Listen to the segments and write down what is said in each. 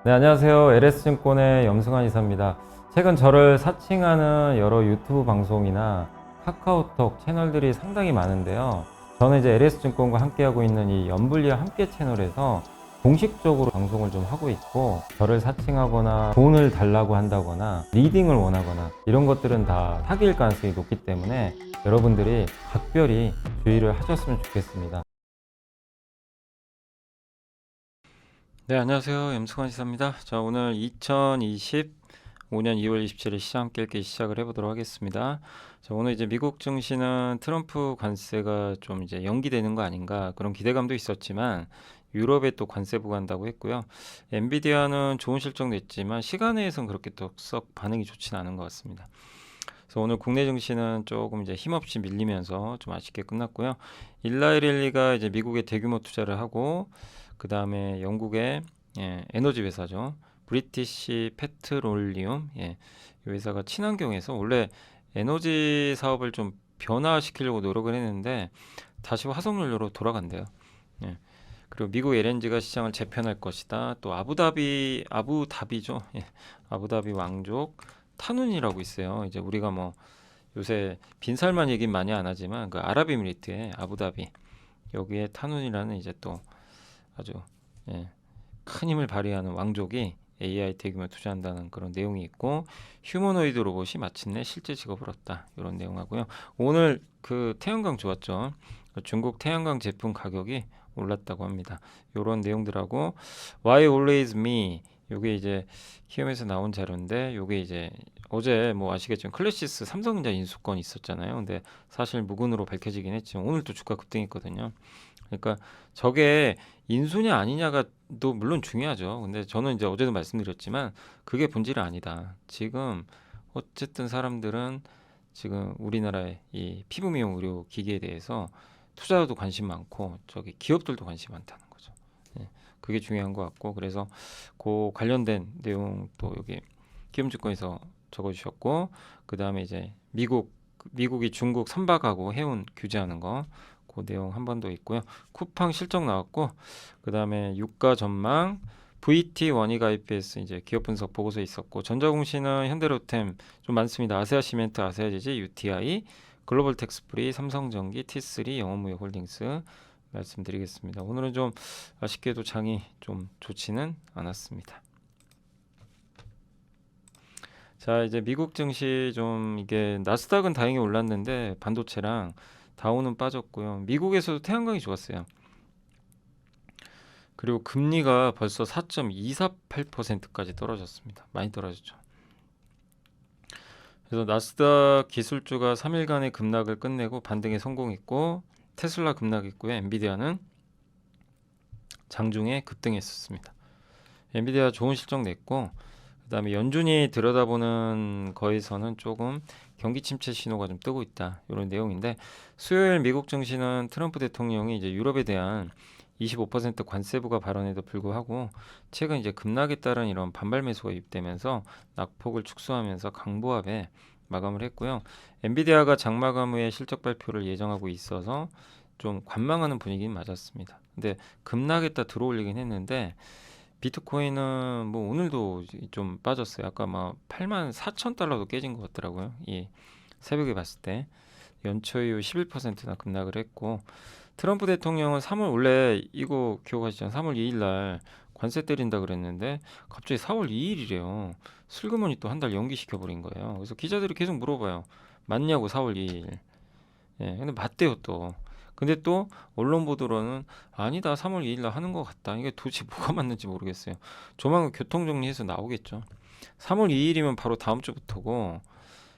네, 안녕하세요. LS증권의 염승환 이사입니다. 최근 저를 사칭하는 여러 유튜브 방송이나 카카오톡 채널들이 상당히 많은데요. 저는 이제 LS증권과 함께하고 있는 이 연불리와 함께 채널에서 공식적으로 방송을 좀 하고 있고, 저를 사칭하거나 돈을 달라고 한다거나 리딩을 원하거나 이런 것들은 다 사기일 가능성이 높기 때문에 여러분들이 각별히 주의를 하셨으면 좋겠습니다. 네, 안녕하세요. 염승환 시사입니다. 자, 오늘 2025년 2월 27일 시장 함께 시작을 해보도록 하겠습니다. 자, 오늘 이제 미국 증시는 트럼프 관세가 좀 이제 연기되는 거 아닌가 그런 기대감도 있었지만 유럽에 또 관세 부과한다고 했고요. 엔비디아는 좋은 실적 냈지만 시간외에선 그렇게 또 썩 반응이 좋지는 않은 것 같습니다. 그래서 오늘 국내 증시는 조금 이제 힘없이 밀리면서 좀 아쉽게 끝났고요. 일라이릴리가 이제 미국에 대규모 투자를 하고 그 다음에 영국의 에너지 회사죠. 브리티시 페트롤리움, 이 회사가 친환경에서 원래 에너지 사업을 좀 변화시키려고 노력을 했는데 다시 화석연료로 돌아간대요. 예. 그리고 미국 LNG가 시장을 재편할 것이다. 또 아부다비죠. 아부다비 왕족 타눈이라고 있어요. 이제 우리가 뭐 요새 빈살만 얘기 많이 안 하지만 그 아랍에미리트의 아부다비 여기에 타눈이라는 이제 또 아주 예, 큰 힘을 발휘하는 왕족이 AI 대규모 투자한다는 그런 내용이 있고 휴머노이드 로봇이 마침내 실제 직업을 얻다 이런 내용하고요. 오늘 그 태양광 좋았죠. 중국 태양광 제품 가격이 올랐다고 합니다. 이런 내용들하고 Why Always Me 요게 이제 키움에서 나온 자료인데 요게 이제 어제 뭐 아시겠지만 클래시스 삼성전자 인수권 있었잖아요. 근데 사실 무근으로 밝혀지긴 했지만 오늘 또 주가 급등했거든요. 그러니까 저게 인수냐 아니냐가 또 물론 중요하죠. 근데 저는 이제 어제도 말씀드렸지만 그게 본질이 아니다. 지금 어쨌든 사람들은 지금 우리나라의 이 피부 미용 의료 기기에 대해서 투자도 관심 많고 저기 기업들도 관심 많다는 거죠. 예, 그게 중요한 것 같고 그래서 그 관련된 내용 또 여기 키움증권에서 적어주셨고 그 다음에 이제 미국이 중국 선박하고 해운 규제하는 거 그 내용 한 번 더 있고요. 쿠팡 실적 나왔고 그 다음에 유가 전망 VT 원익 IPS 이제 기업 분석 보고서 있었고 전자공시는 현대로템 좀 많습니다. 아세아시멘트, 아세아제재, UTI, 글로벌 텍스프리, 삼성전기, T3, 영업무역홀딩스 말씀드리겠습니다. 오늘은 좀 아쉽게도 장이 좀 좋지는 않았습니다. 자, 이제 미국 증시 좀 이게 나스닥은 다행히 올랐는데 반도체랑 다우는 빠졌고요. 미국에서도 태양광이 좋았어요. 그리고 금리가 벌써 4.248%까지 떨어졌습니다. 많이 떨어졌죠. 그래서 나스닥 기술주가 3일간의 급락을 끝내고 반등에 성공했고 테슬라 급락했고요. 엔비디아는 장중에 급등했었습니다. 엔비디아 좋은 실적 냈고 그다음에 연준이 들여다보는 거에서는 조금 경기 침체 신호가 좀 뜨고 있다 이런 내용인데 수요일 미국 증시는 트럼프 대통령이 이제 유럽에 대한 25% 관세 부과 발언에도 불구하고 최근 이제 급락에 따른 이런 반발 매수가 유입되면서 낙폭을 축소하면서 강보합에 마감을 했고요. 엔비디아가 장마감 후에 실적 발표를 예정하고 있어서 좀 관망하는 분위기는 맞았습니다. 근데 급락했다 들어올리긴 했는데 비트코인은 뭐 오늘도 좀 빠졌어요. 아까 막 8만 4천 달러도 깨진 것 같더라고요. 이 새벽에 봤을 때 연초 이후 11%나 급락을 했고 트럼프 대통령은 3월 원래 이거 기억하시죠? 3월 2일 날 관세 때린다 그랬는데 갑자기 4월 2일이래요. 슬그머니 또 한 달 연기시켜 버린 거예요. 그래서 기자들이 계속 물어봐요. 맞냐고 4월 2일. 예, 근데 맞대요 또. 근데 또 언론 보도로는 아니다 3월 2일 날 하는 것 같다. 이게 도대체 뭐가 맞는지 모르겠어요. 조만간 교통 정리해서 나오겠죠. 3월 2일이면 바로 다음 주부터고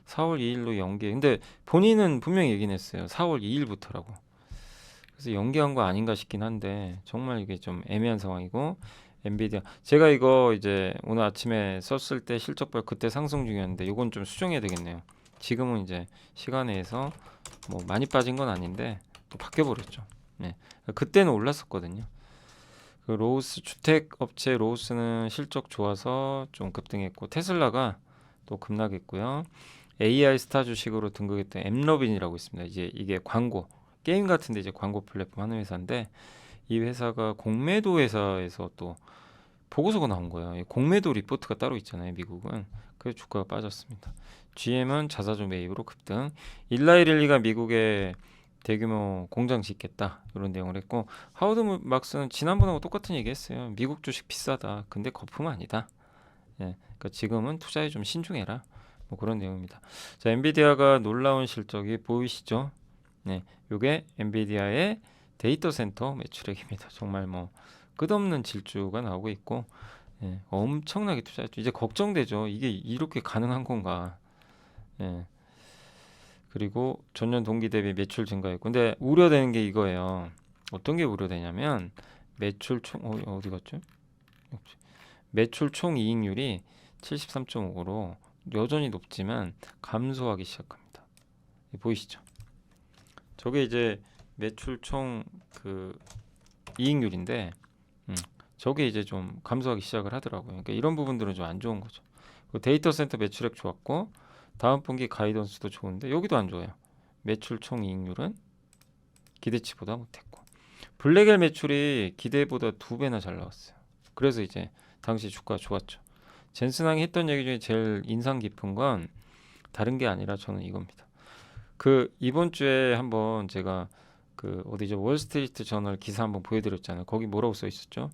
4월 2일로 연기. 근데 본인은 분명히 얘기는 했어요. 4월 2일부터라고. 그래서 연기한 거 아닌가 싶긴 한데 정말 이게 좀 애매한 상황이고 엔비디아 제가 이거 이제 오늘 아침에 썼을 때 실적발 그때 상승 중이었는데 이건 좀 수정해야 되겠네요. 지금은 이제 시간에서 뭐 많이 빠진 건 아닌데 또 바뀌어 버렸죠. 네. 그때는 올랐었거든요. 그 로우스 주택 업체 로우스는 실적 좋아서 좀 급등했고 테슬라가 또 급락했고요. AI 스타 주식으로 등극했던 엠러빈이라고 있습니다. 이제 이게 광고 게임 같은데 이제 광고 플랫폼 하는 회사인데 이 회사가 공매도 회사에서 또 보고서가 나온 거예요. 이 공매도 리포트가 따로 있잖아요, 미국은. 그래서 주가가 빠졌습니다. GM은 자사주 매입으로 급등. 일라이릴리가 미국에 대규모 공장 짓겠다 이런 내용을 했고, 하워드 막스는 지난번하고 똑같은 얘기했어요. 미국 주식 비싸다. 근데 거품은 아니다. 예, 그러니까 지금은 투자에 좀 신중해라. 뭐 그런 내용입니다. 자, 엔비디아가 놀라운 실적이 보이시죠? 네, 요게 엔비디아의 데이터 센터 매출액입니다. 정말 뭐 끝없는 질주가 나오고 있고, 예, 엄청나게 투자했죠. 이제 걱정되죠. 이게 이렇게 가능한 건가? 예, 그리고 전년 동기 대비 매출 증가했고, 근데 우려되는 게 이거예요. 어떤 게 우려되냐면 매출 총 어디 갔죠? 매출 총 이익률이 73.5로 여전히 높지만 감소하기 시작합니다. 보이시죠? 저게 이제 매출 총 그 이익률인데, 저게 이제 좀 감소하기 시작을 하더라고요. 그러니까 이런 부분들은 좀 안 좋은 거죠. 데이터 센터 매출액 좋았고 다음 분기 가이던스도 좋은데 여기도 안 좋아요. 매출 총 이익률은 기대치보다 못했고, 블랙엘 매출이 기대보다 2배나 잘 나왔어요. 그래서 이제 당시 주가가 좋았죠. 젠슨항이 했던 얘기 중에 제일 인상 깊은 건 다른 게 아니라 저는 이겁니다. 그 이번 주에 한번 제가 그 어디죠, 월스트리트 저널 기사 한번 보여드렸잖아요. 거기 뭐라고 써 있었죠?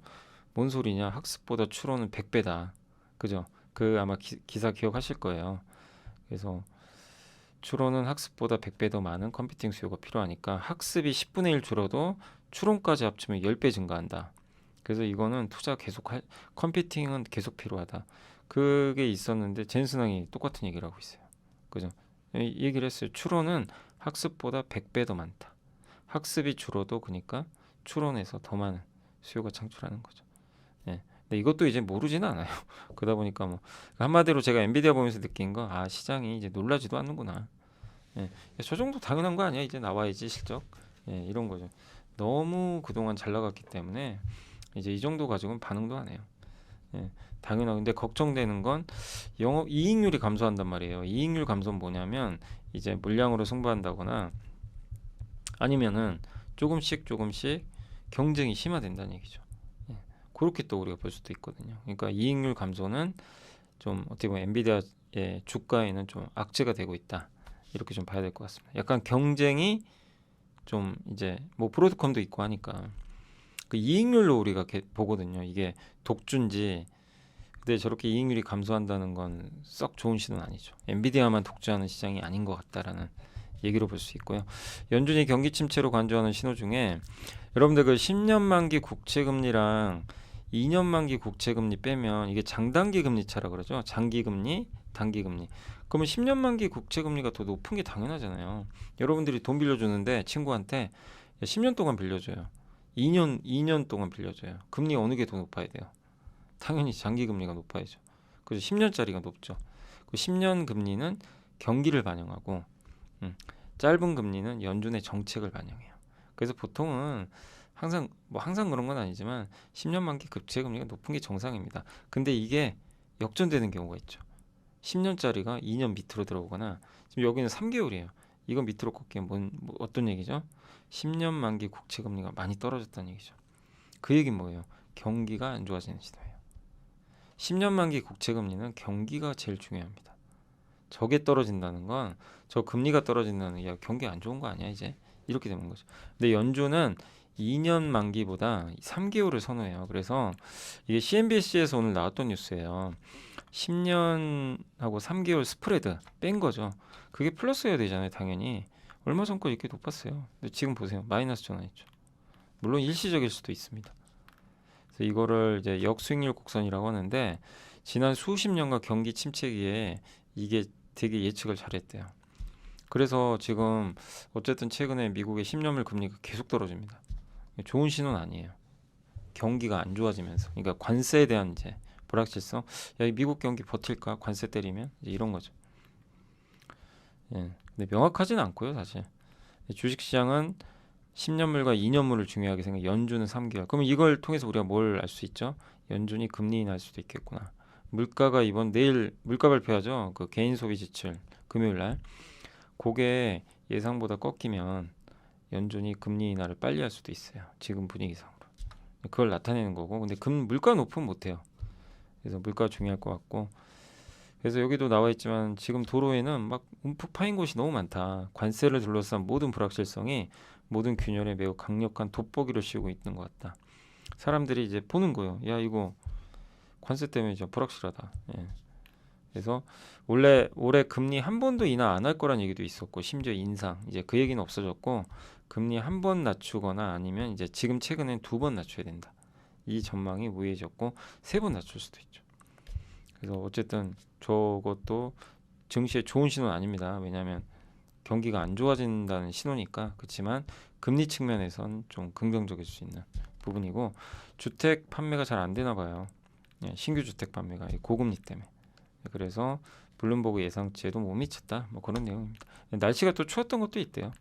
뭔 소리냐, 학습보다 추론은 100배다. 그죠? 그 아마 기사 기억하실 거예요. 그래서 추론은 학습보다 100배 더 많은 컴퓨팅 수요가 필요하니까 학습이 10분의 1 줄어도 추론까지 합치면 10배 증가한다. 그래서 이거는 컴퓨팅은 계속 필요하다. 그게 있었는데 젠슨항이 똑같은 얘기를 하고 있어요. 그죠? 이 얘기를 했어요. 추론은 학습보다 100배 더 많다. 학습이 줄어도 그러니까 추론에서 더 많은 수요가 창출하는 거죠. 예. 근데 이것도 이제 모르지는 않아요. 그러다 보니까 뭐 한마디로 제가 엔비디아 보면서 느낀 거, 아, 시장이 이제 놀라지도 않는구나. 예. 저 정도 당연한 거 아니야? 이제 나와야지 실적. 예, 이런 거죠. 너무 그동안 잘 나갔기 때문에 이제 이 정도 가지고는 반응도 안 해요. 예, 당연하고. 근데 걱정되는 건 영업 이익률이 감소한단 말이에요. 이익률 감소는 뭐냐면 이제 물량으로 승부한다거나 아니면은 조금씩 경쟁이 심화된다는 얘기죠. 예, 그렇게 또 우리가 볼 수도 있거든요. 그러니까 이익률 감소는 좀 어떻게 보면 엔비디아의 주가에는 좀 악재가 되고 있다. 이렇게 좀 봐야 될 것 같습니다. 약간 경쟁이 좀 이제 뭐 브로드컴도 있고 하니까 그 이익률로 우리가 보거든요. 이게 독주인지. 근데 저렇게 이익률이 감소한다는 건 썩 좋은 신호는 아니죠. 엔비디아만 독주하는 시장이 아닌 것 같다라는 얘기로 볼 수 있고요. 연준이 경기 침체로 간주하는 신호 중에 여러분들 그 10년 만기 국채 금리랑 2년 만기 국채 금리 빼면 이게 장단기 금리 차라 그러죠. 장기 금리, 단기 금리. 그러면 10년 만기 국채 금리가 더 높은 게 당연하잖아요. 여러분들이 돈 빌려주는데 친구한테 10년 동안 빌려줘요. 2년 동안 빌려줘요. 금리 어느 게 더 높아야 돼요? 당연히 장기 금리가 높아야죠. 그래서 10년짜리가 높죠. 그 10년 금리는 경기를 반영하고, 짧은 금리는 연준의 정책을 반영해요. 그래서 보통은 항상 그런 건 아니지만 10년 만기 국채 금리가 높은 게 정상입니다. 근데 이게 역전되는 경우가 있죠. 10년짜리가 2년 밑으로 들어오거나, 지금 여기는 3개월이에요. 이건 밑으로 꺾이면 어떤 얘기죠? 10년 만기 국채 금리가 많이 떨어졌다는 얘기죠. 그 얘기는 뭐예요? 경기가 안 좋아지는 시도예요. 10년 만기 국채 금리는 경기가 제일 중요합니다. 저게 떨어진다는 건, 저 금리가 떨어진다는 게, 야, 경기 안 좋은 거 아니야 이제? 이렇게 되는 거죠. 근데 연준은 2년 만기보다 3개월을 선호해요. 그래서 이게 CNBC에서 오늘 나왔던 뉴스예요. 10년하고 3개월 스프레드 뺀 거죠. 그게 플러스여야 되잖아요, 당연히. 얼마 전까지 이렇게 높았어요. 근데 지금 보세요, 마이너스 전환했죠. 물론 일시적일 수도 있습니다. 그래서 이거를 이제 역수익률 곡선이라고 하는데, 지난 수십 년간 경기 침체기에 이게 되게 예측을 잘했대요. 그래서 지금 어쨌든 최근에 미국의 10년물 금리가 계속 떨어집니다. 좋은 신호는 아니에요. 경기가 안 좋아지면서, 그러니까 관세에 대한 이제 불확실성. 야, 이 미국 경기 버틸까? 관세 때리면 이제 이런 거죠. 예. 근데 명확하지는 않고요, 사실. 주식시장은 10년물과 2년물을 중요하게 생각. 연준은 3개월. 그러면 이걸 통해서 우리가 뭘 알 수 있죠? 연준이 금리 인하할 수도 있겠구나. 물가가 내일 물가 발표하죠. 그 개인 소비 지출 금요일 날. 그게 예상보다 꺾이면 연준이 금리 인하를 빨리 할 수도 있어요. 지금 분위기상으로. 그걸 나타내는 거고, 근데 물가 높으면 못해요. 그래서 물가 중요할 것 같고, 그래서 여기도 나와 있지만 지금 도로에는 막 움푹 파인 곳이 너무 많다. 관세를 둘러싼 모든 불확실성이 모든 균열에 매우 강력한 돋보기를 씌우고 있는 것 같다. 사람들이 이제 보는 거예요. 야, 이거 관세 때문에 진짜 불확실하다. 예. 그래서 원래 올해 금리 한 번도 인하 안 할 거란 얘기도 있었고, 심지어 인상, 이제 그 얘기는 없어졌고, 금리 한 번 낮추거나 아니면 이제 지금 최근엔 두 번 낮춰야 된다. 이 전망이 우회해졌고, 세 번 낮출 수도 있죠. 그래서 어쨌든 저것도 증시에 좋은 신호는 아닙니다. 왜냐하면 경기가 안 좋아진다는 신호니까. 그렇지만 금리 측면에선 좀 긍정적일 수 있는 부분이고, 주택 판매가 잘 안 되나 봐요. 예, 신규 주택 판매가 이 고금리 때문에. 그래서 블룸버그 예상치에도 못 미쳤다. 뭐 그런 내용입니다. 날씨가 또 추웠던 것도 있대요.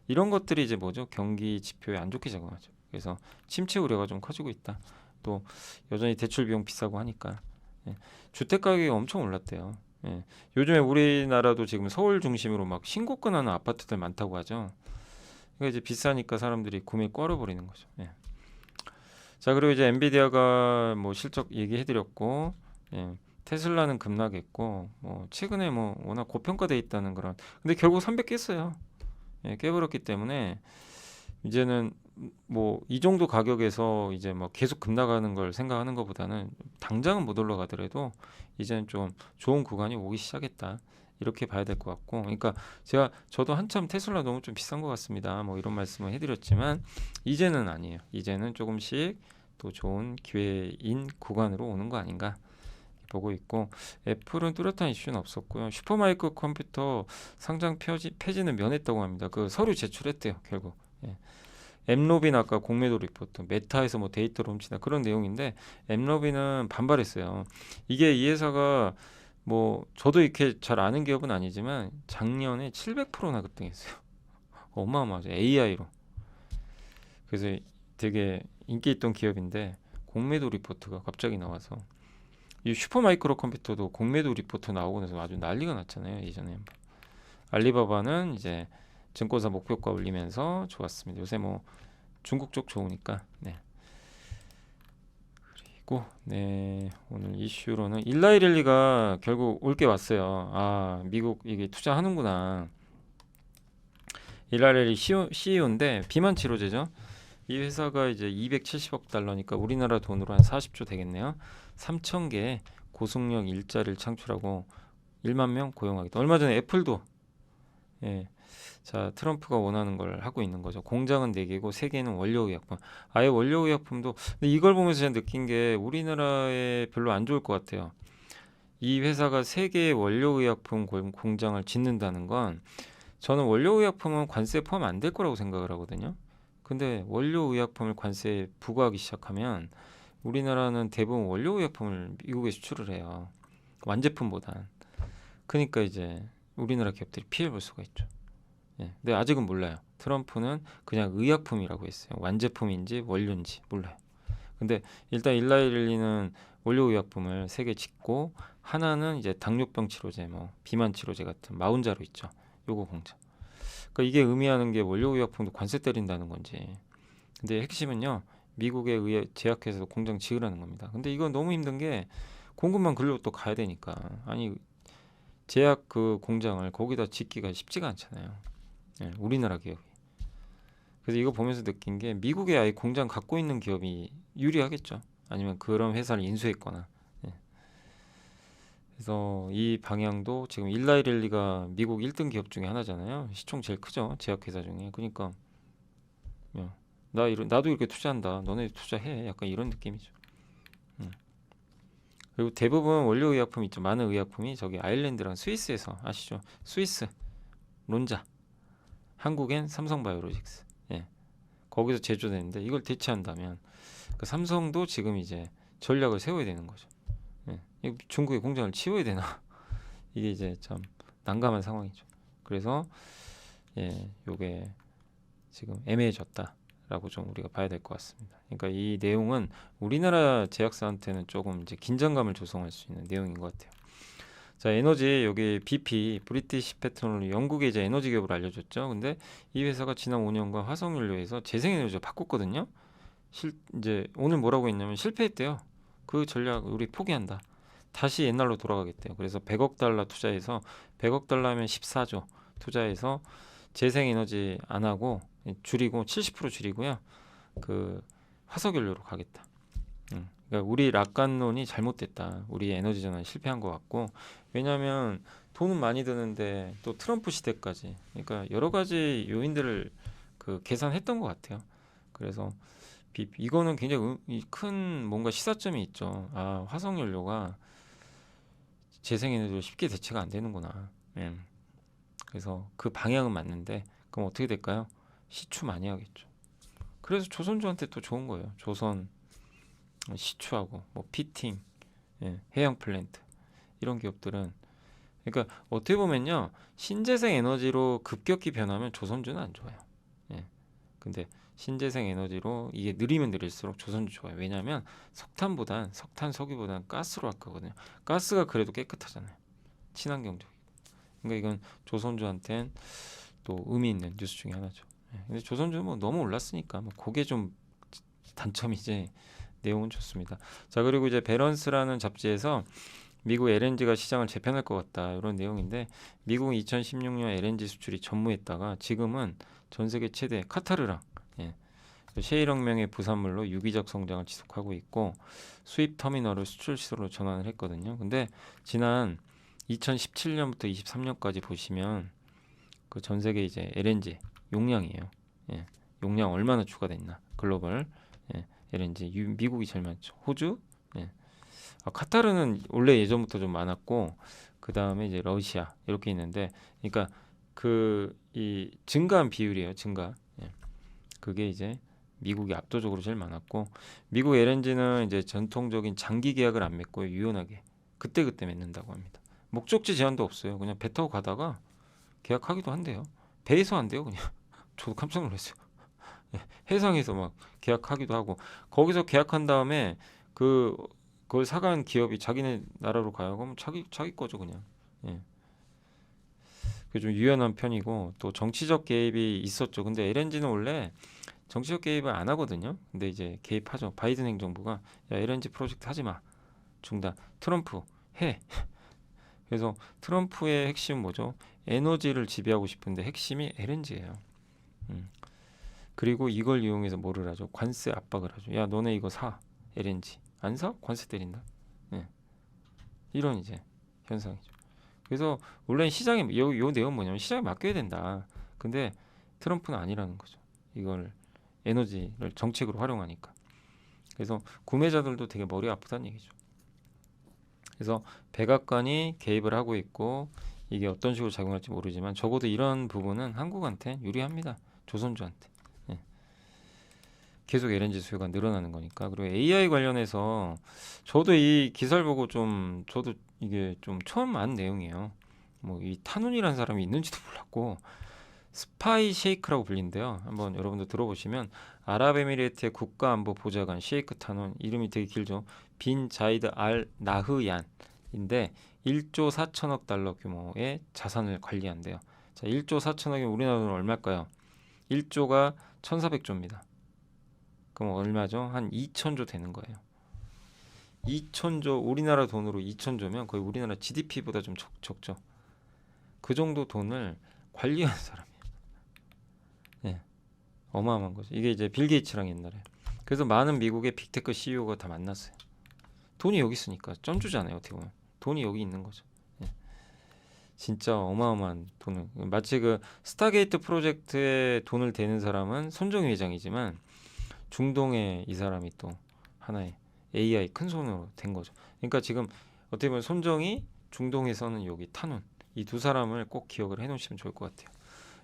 이런 것들이 이제 뭐죠? 경기 지표에 안 좋게 작용하죠. 그래서 침체 우려가 좀 커지고 있다. 또 여전히 대출 비용 비싸고 하니까. 예, 주택 가격이 엄청 올랐대요. 예, 요즘에 우리나라도 지금 서울 중심으로 막 신고가나는 아파트들 많다고 하죠. 그러니까 이제 비싸니까 사람들이 구매 꽈려버리는 거죠. 예. 자, 그리고 이제 엔비디아가 뭐 실적 얘기해드렸고, 예, 테슬라는 급락했고, 뭐 최근에 뭐 워낙 고평가돼 있다는 그런, 근데 결국 300 깼어요. 예, 깨버렸기 때문에 이제는 뭐 이 정도 가격에서 이제 뭐 계속 급락하는 걸 생각하는 것보다는 당장은 못 올라가더라도 이제는 좀 좋은 구간이 오기 시작했다. 이렇게 봐야 될 것 같고, 그러니까 저도 한참 테슬라 너무 좀 비싼 것 같습니다. 뭐 이런 말씀을 해드렸지만 이제는 아니에요. 이제는 조금씩 또 좋은 기회인 구간으로 오는 거 아닌가 보고 있고, 애플은 뚜렷한 이슈는 없었고요. 슈퍼마이크로 컴퓨터 상장 폐지는 면했다고 합니다. 그 서류 제출했대요, 결국. 예. 엠로빈 아까 공매도 리포트, 메타에서 뭐 데이터를 훔치다 그런 내용인데, 엠로빈은 반발했어요. 이게 이 회사가 뭐 저도 이렇게 잘 아는 기업은 아니지만 작년에 700%나 급등했어요. 어마어마하죠. AI로. 그래서 되게 인기 있던 기업인데 공매도 리포트가 갑자기 나와서, 이 슈퍼마이크로 컴퓨터도 공매도 리포트 나오고 나서 아주 난리가 났잖아요. 예전에 알리바바는 이제 증권사 목표가 올리면서 좋았습니다. 요새 뭐 중국 쪽 좋으니까. 네. 그리고 네, 오늘 이슈로는 일라이릴리가 결국 올 게 왔어요. 아, 미국 이게 투자하는구나. 일라이릴리 CEO인데 비만 치료제죠. 이 회사가 이제 270억 달러니까 우리나라 돈으로 한 40조 되겠네요. 3,000개 고속력 일자리를 창출하고 1만 명 고용하겠다. 얼마 전에 애플도, 예, 자, 트럼프가 원하는 걸 하고 있는 거죠. 공장은 4개고 3개는 원료의약품. 아예 원료의약품도, 근데 이걸 보면서 제가 느낀 게 우리나라에 별로 안 좋을 것 같아요. 이 회사가 3개의 원료의약품 공장을 짓는다는 건, 저는 원료의약품은 관세에 포함 안 될 거라고 생각을 하거든요. 근데 원료의약품을 관세에 부과하기 시작하면 우리나라는 대부분 원료의약품을 미국에 수출을 해요. 완제품보단. 그러니까 이제 우리나라 기업들이 피해 볼 수가 있죠. 예, 근데 아직은 몰라요. 트럼프는 그냥 의약품이라고 했어요. 완제품인지 원료인지 몰라요. 근데 일단 일라이릴리는 원료의약품을 3개 짓고, 하나는 이제 당뇨병 치료제, 뭐 비만 치료제 같은 마운자로 있죠. 요거 공장. 그러니까 이게 의미하는 게 원료의약품도 관세 때린다는 건지. 근데 핵심은요, 미국의 제약회사도 공장 지으라는 겁니다. 근데 이건 너무 힘든 게 공급만 글로 또 가야 되니까. 아니, 제약 그 공장을 거기다 짓기가 쉽지가 않잖아요. 예, 우리나라 기업이. 그래서 이거 보면서 느낀 게 미국에 아예 공장 갖고 있는 기업이 유리하겠죠. 아니면 그런 회사를 인수했거나. 예. 그래서 이 방향도 지금 일라이릴리가 미국 1등 기업 중에 하나잖아요. 시총 제일 크죠. 제약회사 중에. 그러니까 야, 나도 이렇게 투자한다. 너네 투자해. 약간 이런 느낌이죠. 음. 그리고 대부분 원료의약품 있죠. 많은 의약품이 저기 아일랜드랑 스위스에서, 아시죠? 스위스 론자, 한국엔 삼성바이오로직스. 예. 거기서 제조되는데 이걸 대체한다면 그 삼성도 지금 이제 전략을 세워야 되는 거죠. 예. 중국의 공장을 치워야 되나? 이게 이제 참 난감한 상황이죠. 그래서 예, 요게 지금 애매해졌다라고 좀 우리가 봐야 될 것 같습니다. 그러니까 이 내용은 우리나라 제약사한테는 조금 이제 긴장감을 조성할 수 있는 내용인 것 같아요. 자, 에너지 여기 BP 브리티시 페트롤, 영국의 이제 에너지 기업으로 알려졌죠. 근데 이 회사가 지난 5년간 화석연료에서 재생에너지로 바꿨거든요. 이제 오늘 뭐라고 했냐면 실패했대요. 그 전략 우리 포기한다. 다시 옛날로 돌아가겠대요. 그래서 100억 달러 투자해서 100억 달러면 14조 투자해서 재생에너지 안 하고 줄이고 70% 줄이고요. 그 화석연료로 가겠다. 그러니까 우리 락간론이 잘못됐다. 우리 에너지 전환 실패한 것 같고 왜냐하면 돈은 많이 드는데 또 트럼프 시대까지 그러니까 여러 가지 요인들을 그 계산했던 것 같아요. 그래서 이거는 굉장히 큰 뭔가 시사점이 있죠. 아 화석연료가 재생에너지로 쉽게 대체가 안 되는구나. 예. 그래서 그 방향은 맞는데 그럼 어떻게 될까요? 시추 많이 하겠죠. 그래서 조선주한테 또 좋은 거예요. 조선 시추하고 뭐 피팅, 해양 플랜트 이런 기업들은 그러니까 어떻게 보면요 신재생 에너지로 급격히 변하면 조선주는 안 좋아요. 예. 근데 신재생 에너지로 이게 느리면 느릴수록 조선주 좋아요. 왜냐하면 석탄, 석유보단 가스로 할 거거든요. 가스가 그래도 깨끗하잖아요. 친환경적. 그러니까 이건 조선주한테는 또 의미 있는 뉴스 중에 하나죠. 근데 조선주 뭐 너무 올랐으니까 뭐 그게 좀 단점이지 내용은 좋습니다. 자 그리고 이제 밸런스라는 잡지에서 미국 LNG가 시장을 재편할 것 같다 이런 내용인데 미국은 2016년 LNG 수출이 전무했다가 지금은 전 세계 최대 카타르랑 셰일 혁명의 부산물로 유기적 성장을 지속하고 있고 수입 터미널을 수출 시설로 전환을 했거든요. 근데 지난 2017년부터 23년까지 보시면 그 전 세계 이제 LNG 용량이에요. 용량 얼마나 추가됐나 글로벌 LNG 미국이 제일 많죠. 호주, 카타르는 원래 예전부터 좀 많았고 그 다음에 이제 러시아 이렇게 있는데, 그러니까 그 이 증가한 비율이에요. 증가. 그게 이제 미국이 압도적으로 제일 많았고 미국 LNG는 이제 전통적인 장기 계약을 안 맺고 유연하게 그때그때 맺는다고 합니다. 목적지 제한도 없어요. 그냥 배 타고 가다가 계약하기도 한대요. 배에서 한대요. 그냥 저도 깜짝 놀랐어요. 해상에서 막 계약하기도 하고 거기서 계약한 다음에 그걸 사간 기업이 자기네 나라로 가요. 그럼 자기 거죠 그냥. 예. 그게 좀 유연한 편이고 또 정치적 개입이 있었죠. 근데 LNG는 원래 정치적 개입을 안 하거든요. 근데 이제 개입하죠. 바이든 행정부가 야 LNG 프로젝트 하지 마. 중단. 트럼프 해. 그래서 트럼프의 핵심 뭐죠? 에너지를 지배하고 싶은데 핵심이 LNG예요. 그리고 이걸 이용해서 뭐를 하죠? 관세 압박을 하죠. 야 너네 이거 사. LNG 안 사? 관세 때린다. 예. 이런 이제 현상이죠. 그래서 원래 시장에 요 내용 뭐냐면 시장에 맡겨야 된다. 근데 트럼프는 아니라는 거죠. 이걸 에너지를 정책으로 활용하니까. 그래서 구매자들도 되게 머리 아프다는 얘기죠. 그래서 백악관이 개입을 하고 있고 이게 어떤 식으로 작용할지 모르지만 적어도 이런 부분은 한국한테 유리합니다. 조선주한테. 예. 계속 LNG 수요가 늘어나는 거니까. 그리고 AI 관련해서 저도 이 기사를 보고 좀 저도 이게 좀 처음 안 내용이에요. 뭐 이 탄훈이라는 사람이 있는지도 몰랐고 스파이 셰이크라고 불린대요. 한번 여러분들 들어보시면 아랍에미리트의 국가안보 보좌관 셰이크 탄훈 이름이 되게 길죠. 빈 자이드 알 나흐얀인데 1조 4천억 달러 규모의 자산을 관리한대요. 자, 1조 4천억이 우리나라 돈 얼마일까요? 1조가 1,400조입니다. 그럼 얼마죠? 한 2천조 되는 거예요. 2천조 우리나라 돈으로 2천조면 거의 우리나라 GDP보다 좀 적죠. 그 정도 돈을 관리하는 사람이에요. 예, 어마어마한 거죠. 이게 이제 빌 게이츠랑 옛날에. 그래서 많은 미국의 빅테크 CEO가 다 만났어요. 돈이 여기 있으니까 점주잖아요. 어떻게 보면 돈이 여기 있는 거죠. 예, 진짜 어마어마한 돈을 마치 그 스타게이트 프로젝트에 돈을 대는 사람은 손정희 회장이지만 중동에 이 사람이 또 하나의 AI 큰 손으로 된 거죠. 그러니까 지금 어떻게 보면 손정희 중동에서는 여기 탄훈 이 두 사람을 꼭 기억을 해놓으시면 좋을 것 같아요.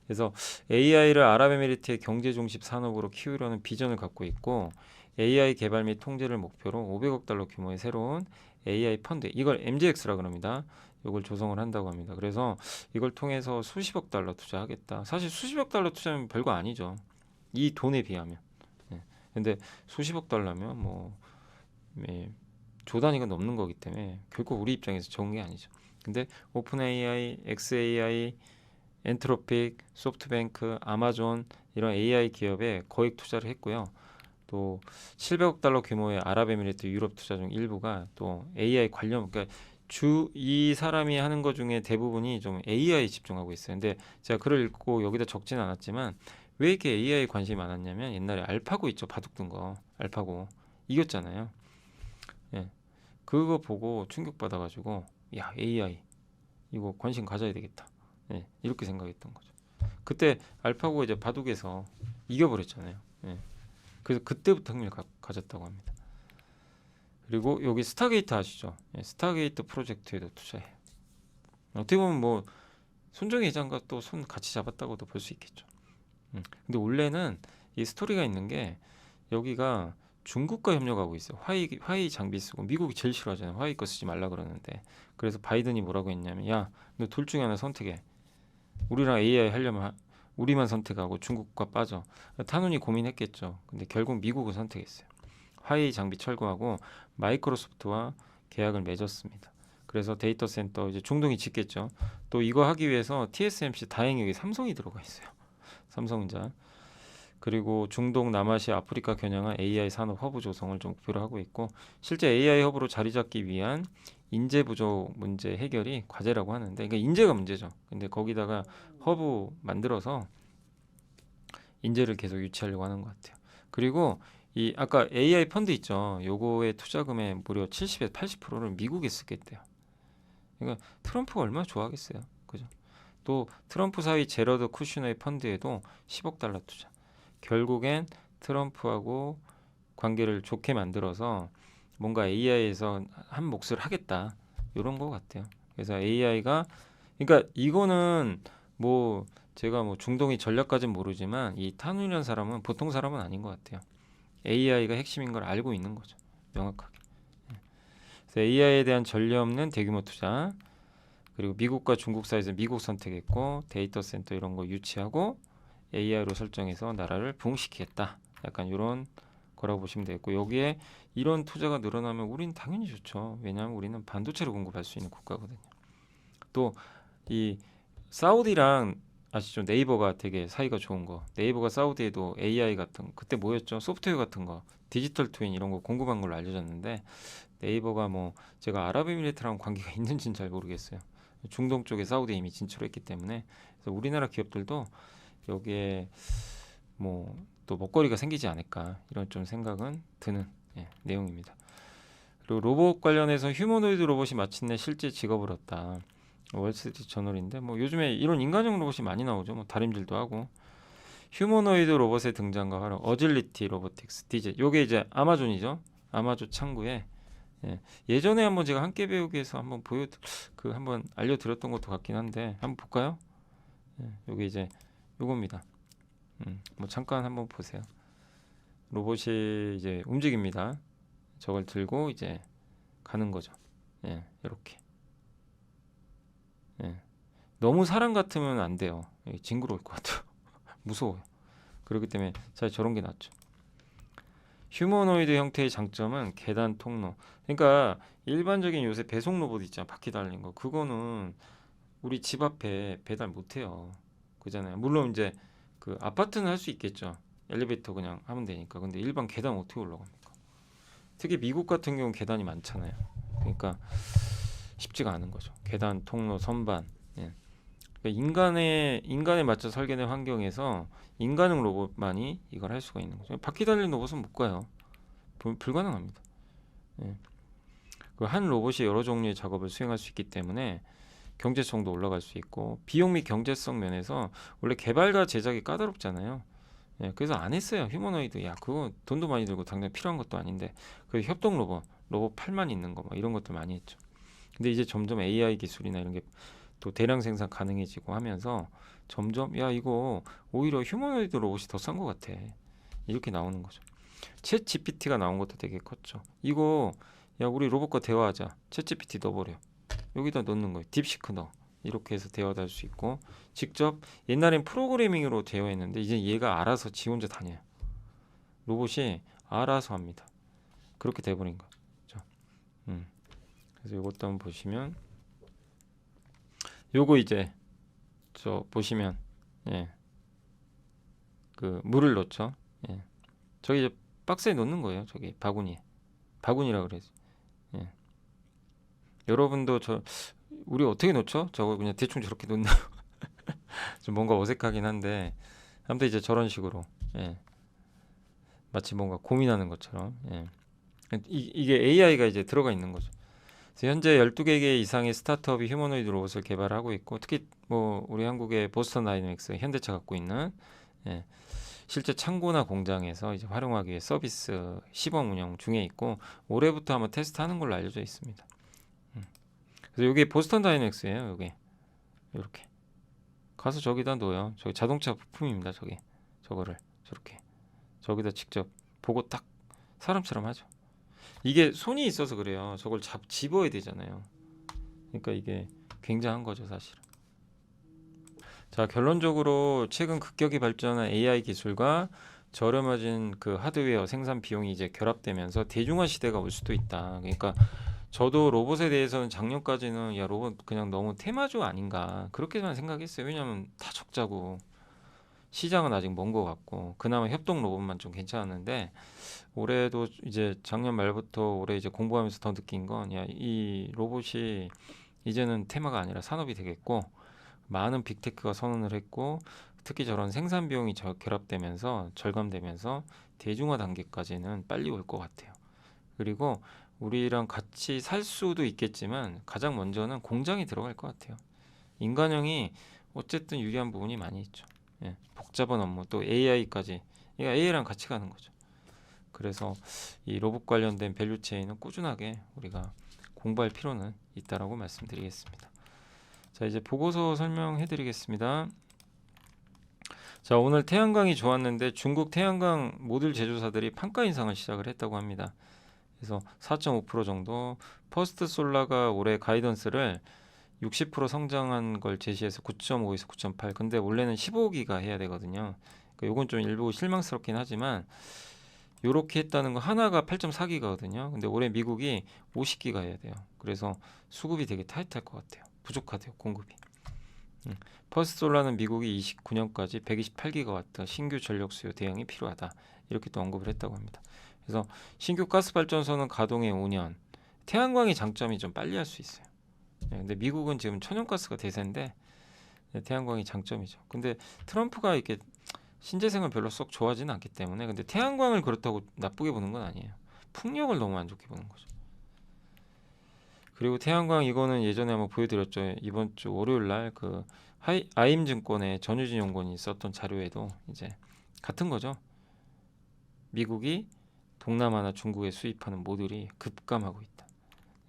그래서 AI를 아랍에미리트의 경제 중심 산업으로 키우려는 비전을 갖고 있고 AI 개발 및 통제를 목표로 500억 달러 규모의 새로운 AI 펀드 이걸 MGX라고 합니다. 이걸 조성을 한다고 합니다. 그래서 이걸 통해서 수십억 달러 투자하겠다. 사실 수십억 달러 투자하면 별거 아니죠. 이 돈에 비하면. 예. 근데 수십억 달러면 뭐 조 단위가 넘는 거기 때문에 결코 우리 입장에서 좋은 게 아니죠. 근데 오픈 AI, XAI, 엔트로픽, 소프트뱅크, 아마존 이런 AI 기업에 거액 투자를 했고요. 또 700억 달러 규모의 아랍에미리트 유럽 투자 중 일부가 또 AI 관련, 그러니까 이 사람이 하는 것 중에 대부분이 좀 AI에 집중하고 있어요. 근데 제가 글을 읽고 여기다 적진 않았지만 왜 이렇게 AI 관심이 많았냐면 옛날에 알파고 있죠. 바둑 둔 거. 알파고 이겼잖아요. 예. 그거 보고 충격받아가지고 야, AI 이거 관심 가져야 되겠다. 예. 이렇게 생각했던 거죠. 그때 알파고가 이제 바둑에서 이겨버렸잖아요. 예. 그래서 그때부터 흥미를 가졌다고 합니다. 그리고 여기 스타게이트 아시죠? 예, 스타게이트 프로젝트에도 투자해요. 어떻게 보면 뭐 손정희 회장과 또 손 같이 잡았다고도 볼 수 있겠죠. 근데 원래는 이 스토리가 있는 게 여기가 중국과 협력하고 있어요. 화웨이 장비 쓰고 미국이 제일 싫어하잖아요. 화웨이 거 쓰지 말라 그러는데 그래서 바이든이 뭐라고 했냐면 야, 너 둘 중에 하나 선택해. 우리랑 AI 하려면 우리만 선택하고 중국과 빠져. 탄원이 고민했겠죠. 근데 결국 미국을 선택했어요. 화웨이 장비 철거하고 마이크로소프트와 계약을 맺었습니다. 그래서 데이터 센터 이제 중동이 짓겠죠. 또 이거 하기 위해서 TSMC 다행히 여기 삼성이 들어가 있어요. 삼성전자. 그리고 중동, 남아시아, 아프리카 겨냥한 AI 산업 허브 조성을 좀 목표로 하고 있고 실제 AI 허브로 자리 잡기 위한 인재 부족 문제 해결이 과제라고 하는데 그러니까 인재가 문제죠. 근데 거기다가 허브 만들어서 인재를 계속 유치하려고 하는 것 같아요. 그리고 이 아까 AI 펀드 있죠. 요거의 투자금의 무려 70에서 80%를 미국에 쓰겠대요. 그러니까 트럼프가 얼마나 좋아하겠어요. 그죠? 또 트럼프 사위 제러드 쿠슈너의 펀드에도 10억 달러 투자. 결국엔 트럼프하고 관계를 좋게 만들어서 뭔가 AI에서 한 몫을 하겠다. 이런 것 같아요. 그래서 AI가 그러니까 이거는 뭐 제가 뭐 중동의 전략까지는 모르지만 이 탄훈이라는 사람은 보통 사람은 아닌 것 같아요. AI가 핵심인 걸 알고 있는 거죠. 명확하게. 그래서 AI에 대한 전례 없는 대규모 투자 그리고 미국과 중국 사이에서 미국 선택했고 데이터 센터 이런 거 유치하고 AI로 설정해서 나라를 부흥시키겠다. 약간 이런 거라고 보시면 되겠고 여기에 이런 투자가 늘어나면 우리는 당연히 좋죠. 왜냐하면 우리는 반도체를 공급할 수 있는 국가거든요. 또 이 사우디랑 아시죠? 네이버가 되게 사이가 좋은 거. 네이버가 사우디에도 AI 같은 그때 뭐였죠? 소프트웨어 같은 거, 디지털 트윈 이런 거 공급한 걸로 알려졌는데 네이버가 뭐 제가 아랍에미리트랑 관계가 있는지는 잘 모르겠어요. 중동 쪽에 사우디에 이미 진출했기 때문에 그래서 우리나라 기업들도 여기에 뭐 또 먹거리가 생기지 않을까 이런 좀 생각은 드는 내용입니다. 그리고 로봇 관련해서 휴머노이드 로봇이 마침내 실제 직업을 얻다. 월스트리트 저널인데 뭐 요즘에 이런 인간형 로봇이 많이 나오죠. 뭐 다림질도 하고 휴머노이드 로봇의 등장과 활용 어질리티 로보틱스 디제 요게 이제 아마존이죠. 아마존 창구에 예전에 한번 제가 함께 배우기에서 한번 한번 알려드렸던 것도 같긴 한데 한번 볼까요? 요게 이제 요겁니다. 뭐 잠깐 한번 보세요. 로봇이 이제 움직입니다. 저걸 들고 이제 가는 거죠. 이렇게. 너무 사람 같으면 안 돼요. 징그러울 것 같아요. 무서워요. 그렇기 때문에 잘 저런 게 낫죠. 휴머노이드 형태의 장점은 계단 통로. 그러니까 일반적인 요새 배송 로봇 있잖아. 바퀴 달린 거. 그거는 우리 집 앞에 배달 못 해요. 그잖아요. 물론 이제 그 아파트는 할 수 있겠죠. 엘리베이터 그냥 하면 되니까. 근데 일반 계단 어떻게 올라갑니까? 특히 미국 같은 경우는 계단이 많잖아요. 그러니까 쉽지가 않은 거죠. 계단, 통로, 선반. 그러니까 인간에 맞춰 설계된 환경에서 인간형 로봇만이 이걸 할 수가 있는 거죠. 바퀴 달린 로봇은 못 가요. 불가능합니다. 한 로봇이 여러 종류의 작업을 수행할 수 있기 때문에 경제성도 올라갈 수 있고 비용 및 경제성 면에서 원래 개발과 제작이 까다롭잖아요. 그래서 안 했어요. 휴머노이드. 야, 그거 돈도 많이 들고 당장 필요한 것도 아닌데. 그 협동 로봇 팔만 있는 거, 뭐 이런 것들 많이 했죠. 근데 이제 점점 AI 기술이나 이런 게 또 대량 생산 가능해지고 하면서 점점 야 이거 오히려 휴머노이드 로봇이 더 싼 것 같아. 이렇게 나오는 거죠. 챗 GPT가 나온 것도 되게 컸죠. 이거 야 우리 로봇과 대화하자. 챗 GPT 넣어버려. 여기다 넣는 거예요. 딥시크 넣어. 이렇게 해서 대화도 할 수 있고 직접 옛날엔 프로그래밍으로 대화했는데 이제 얘가 알아서 지 혼자 다녀요. 로봇이 알아서 합니다. 그렇게 돼버린 거죠. 그래서 이것도 한번 보시면 요거 이제 저 보시면 그 물을 넣죠. 저기 이제 박스에 넣는 거예요. 저기 바구니라 그래야지. 예. 여러분도 우리 어떻게 놓죠? 저거 그냥 대충 저렇게 놓나? 좀 뭔가 어색하긴 한데 아무튼 이제 저런 식으로, 예. 마치 뭔가 고민하는 것처럼, 예. 이게 AI가 이제 들어가 있는 거죠. 그래서 현재 12개 이상의 스타트업이 휴머노이드 로봇을 개발하고 있고, 특히 뭐 우리 한국의 보스턴 다이내믹스, 현대차 갖고 있는, 예, 실제 창고나 공장에서 이제 활용하기 위해 서비스 시범 운영 중에 있고, 올해부터 아마 테스트하는 걸로 알려져 있습니다. 그래서 이게 보스턴 다이내믹스예요. 이게 이렇게 가서 저기다 놓어요. 저기 자동차 부품입니다. 저거를 저렇게 저기다 직접 보고 딱 사람처럼 하죠. 이게 손이 있어서 그래요. 저걸 집어야 되잖아요. 그러니까 이게 굉장한 거죠, 사실은. 자, 결론적으로 최근 급격히 발전한 AI 기술과 저렴해진 그 하드웨어 생산 비용이 이제 결합되면서 대중화 시대가 올 수도 있다. 그러니까 저도 로봇에 대해서는 작년까지는 야, 로봇 그냥 너무 테마주 아닌가 그렇게만 생각했어요. 왜냐면 다 적자고 시장은 아직 먼 것 같고 그나마 협동 로봇만 좀 괜찮았는데, 올해도 이제 작년 말부터 올해 이제 공부하면서 더 느낀 건, 야, 이 로봇이 이제는 테마가 아니라 산업이 되겠고, 많은 빅테크가 선언을 했고, 특히 저런 생산 비용이 결합되면서 절감되면서 대중화 단계까지는 빨리 올 것 같아요. 그리고 우리랑 같이 살 수도 있겠지만 가장 먼저는 공장이 들어갈 것 같아요. 인간형이 어쨌든 유리한 부분이 많이 있죠. 예, 복잡한 업무 또 AI까지, 그러니까 AI랑 같이 가는 거죠. 그래서 이 로봇 관련된 밸류체인은 꾸준하게 우리가 공부할 필요는 있다라고 말씀드리겠습니다. 자, 이제 보고서 설명해 드리겠습니다. 자, 오늘 태양광이 좋았는데 중국 태양광 모듈 제조사들이 판가 인상을 시작을 했다고 합니다. 그래서 4.5% 정도, 퍼스트 솔라가 올해 가이던스를 60% 성장한 걸 제시해서 9.5에서 9.8. 근데 원래는 15기가 해야 되거든요. 그러니까 요건 좀 일부 실망스럽긴 하지만 요렇게 했다는 거 하나가 8.4기가거든요. 근데 올해 미국이 50기가 해야 돼요. 그래서 수급이 되게 타이트할 것 같아요. 부족하대요, 공급이. 퍼스트 솔라는 미국이 29년까지 128기가와트 신규 전력 수요 대응이 필요하다. 이렇게 또 언급을 했다고 합니다. 그래서 신규 가스 발전소는 가동에 5년. 태양광의 장점이 좀 빨리 할 수 있어요. 근데 미국은 지금 천연가스가 대세인데 태양광이 장점이죠. 근데 트럼프가 이렇게 신재생을 별로 썩 좋아하지는 않기 때문에, 근데 태양광을 그렇다고 나쁘게 보는 건 아니에요. 풍력을 너무 안 좋게 보는 거죠. 그리고 태양광 이거는 예전에 한번 보여드렸죠. 이번 주 월요일 날 그 아임증권의 전유진 연구원이 썼던 자료에도 이제 같은 거죠. 미국이 동남아나 중국에 수입하는 모듈이 급감하고 있다.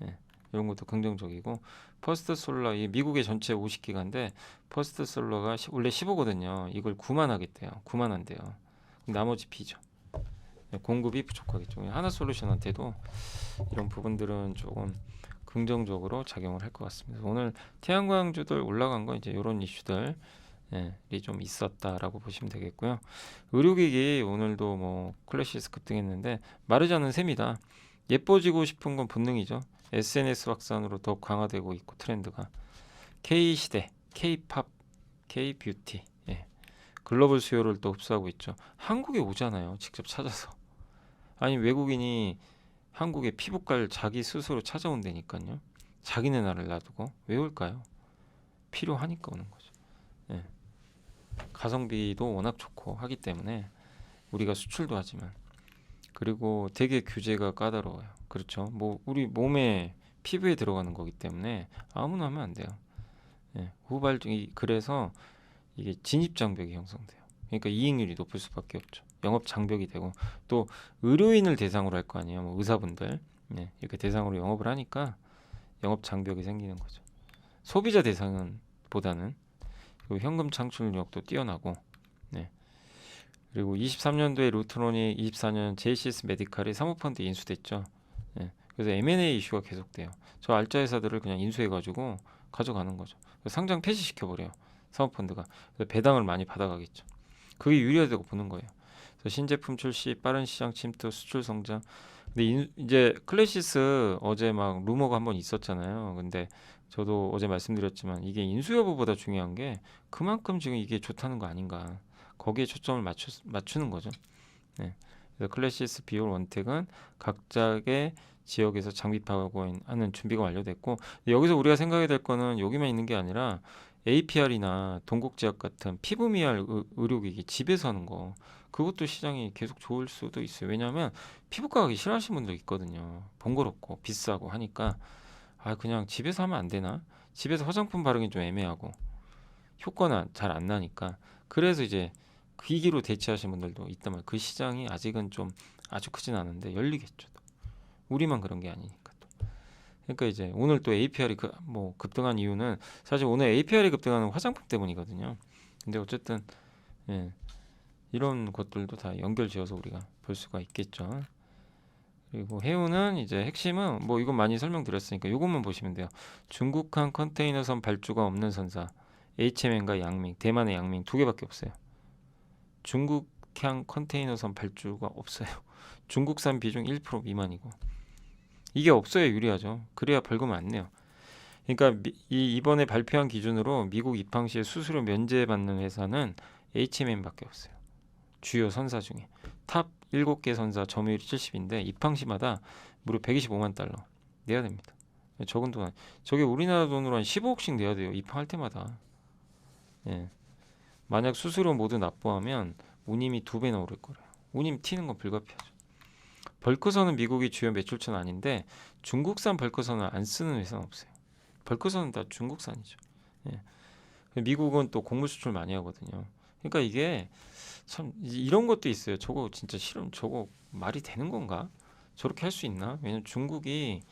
예, 이런 것도 긍정적이고, 퍼스트 솔라, 이 미국의 전체 50기가인데 퍼스트 솔라가 원래 15거든요. 이걸 9만 하겠대요. 9만 한대요. 나머지 B죠. 공급이 부족하겠죠. 하나솔루션한테도 이런 부분들은 조금 긍정적으로 작용을 할 것 같습니다. 오늘 태양광주들 올라간 건 이제 이런 이슈들이 좀 있었다라고 보시면 되겠고요. 의료기기 오늘도 뭐 클래시스 급등했는데 마르지 않는 셈이다. 예뻐지고 싶은 건 본능이죠. SNS 확산으로 더욱 강화되고 있고, 트렌드가 K시대, K팝, K뷰티, 글로벌 수요를 또 흡수하고 있죠. 한국에 오잖아요, 직접 찾아서. 아니, 외국인이 한국에 피부과를 자기 스스로 찾아온다니까요. 자기네 나라를 놔두고. 왜 올까요? 필요하니까 오는 거죠. 예. 가성비도 워낙 좋고 하기 때문에 우리가 수출도 하지만, 그리고 되게 규제가 까다로워요. 그렇죠. 뭐 우리 몸에 피부에 들어가는 거기 때문에 아무나 하면 안 돼요. 후발증이, 그래서 이게 진입 장벽이 형성돼요. 그러니까 이익률이 높을 수밖에 없죠. 영업 장벽이 되고, 또 의료인을 대상으로 할 거 아니에요. 뭐 의사분들, 이렇게 대상으로 영업을 하니까 영업 장벽이 생기는 거죠. 소비자 대상은 보다는, 그리고 현금 창출력도 뛰어나고, 그리고 23년도에 루트론이 24년 제이시스 메디칼이 사모펀드에 인수됐죠. 그래서 M&A 이슈가 계속돼요. 저 알짜 회사들을 그냥 인수해가지고 가져가는 거죠. 상장 폐지시켜버려요, 사모펀드가. 그래서 배당을 많이 받아가겠죠. 그게 유리하다고 보는 거예요. 그래서 신제품 출시, 빠른 시장 침투, 수출 성장. 근데 이제 클래시스 어제 막 루머가 한번 있었잖아요. 근데 저도 어제 말씀드렸지만 이게 인수 여부보다 중요한 게 그만큼 지금 이게 좋다는 거 아닌가. 거기에 초점을 맞추는 거죠. 그래서 클래시스, 비올, 원택은 각자의 지역에서 장비파고 하는 준비가 완료됐고, 여기서 우리가 생각해야 될 거는 여기만 있는 게 아니라 APR이나 동국제약 같은 피부미알 의료기기 집에서 하는 거, 그것도 시장이 계속 좋을 수도 있어요. 왜냐하면 피부과 가기 싫어하시는 분들 있거든요. 번거롭고 비싸고 하니까 그냥 집에서 하면 안 되나? 집에서 화장품 바르기 좀 애매하고 효과는 잘 안 나니까, 그래서 이제 기기로 대체하시는 분들도 있단 말이에요. 그 시장이 아직은 좀 아주 크진 않은데 열리겠죠. 또. 우리만 그런 게 아니니까 또. 그러니까 이제 오늘 또 APR이 뭐 급등한 이유는 사실 오늘 APR이 급등하는 화장품 때문이거든요. 근데 어쨌든 예, 이런 것들도 다 연결지어서 우리가 볼 수가 있겠죠. 그리고 해운은 이제 핵심은 뭐 이건 많이 설명드렸으니까 이것만 보시면 돼요. 중국한 컨테이너선 발주가 없는 선사 HMN과 양밍, 대만의 양밍 두 개밖에 없어요. 중국향 컨테이너선 발주가 없어요. 중국산 비중 1% 미만이고, 이게 없어야 유리하죠. 그래야 벌금 안 내요. 그러니까 이번에 발표한 기준으로 미국 입항 시에 수수료 면제받는 회사는 HMN밖에 없어요. 주요 선사 중에 탑 7개 선사 점유율이 70인데 입항 시마다 무려 125만 달러 내야 됩니다. 적은 돈, 저게 우리나라 돈으로 한 15억씩 내야 돼요. 입항할 때마다. 예. 만약 수수료 모두 납부하면 운임이 2배나 오를 거래요. 운임 튀는 건 불가피하죠. 벌크선은 미국이 주요 매출처는 아닌데 중국산 벌크선을 안 쓰는 회사는 없어요. 벌크선은 다 중국산이죠. 예. 미국은 또 곡물 수출 많이 하거든요. 그러니까 이게 참 이런 것도 있어요. 저거 진짜 싫음. 저거 말이 되는 건가? 저렇게 할 수 있나? 왜냐면 중국이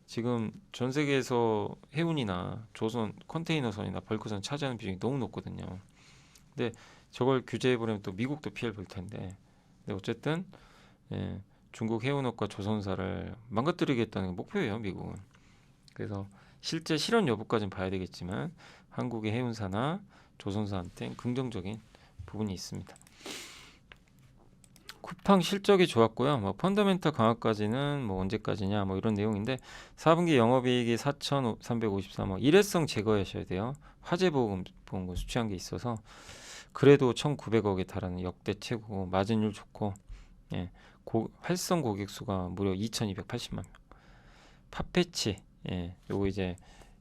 지금 전 세계에서 해운이나 조선 컨테이너선이나 벌크선 차지하는 비중이 너무 높거든요. 근데 저걸 규제해버리면 또 미국도 피해를 볼 텐데. 근데 어쨌든 예, 중국 해운업과 조선사를 망가뜨리겠다는 게 목표예요, 미국은. 그래서 실제 실현 여부까지는 봐야 되겠지만 한국의 해운사나 조선사한테 긍정적인 부분이 있습니다. 쿠팡 실적이 좋았고요. 뭐 펀더멘탈 강화까지는 뭐 언제까지냐 뭐 이런 내용인데 4분기 영업이익이 4,353억 일회성 제거하셔야 돼요. 화재 보험 수취한 게 있어서 그래도 1,900억에 달하는 역대 최고, 마진율 좋고 예, 활성 고객 수가 무려 2,280만 명. 팟패치 요거 이제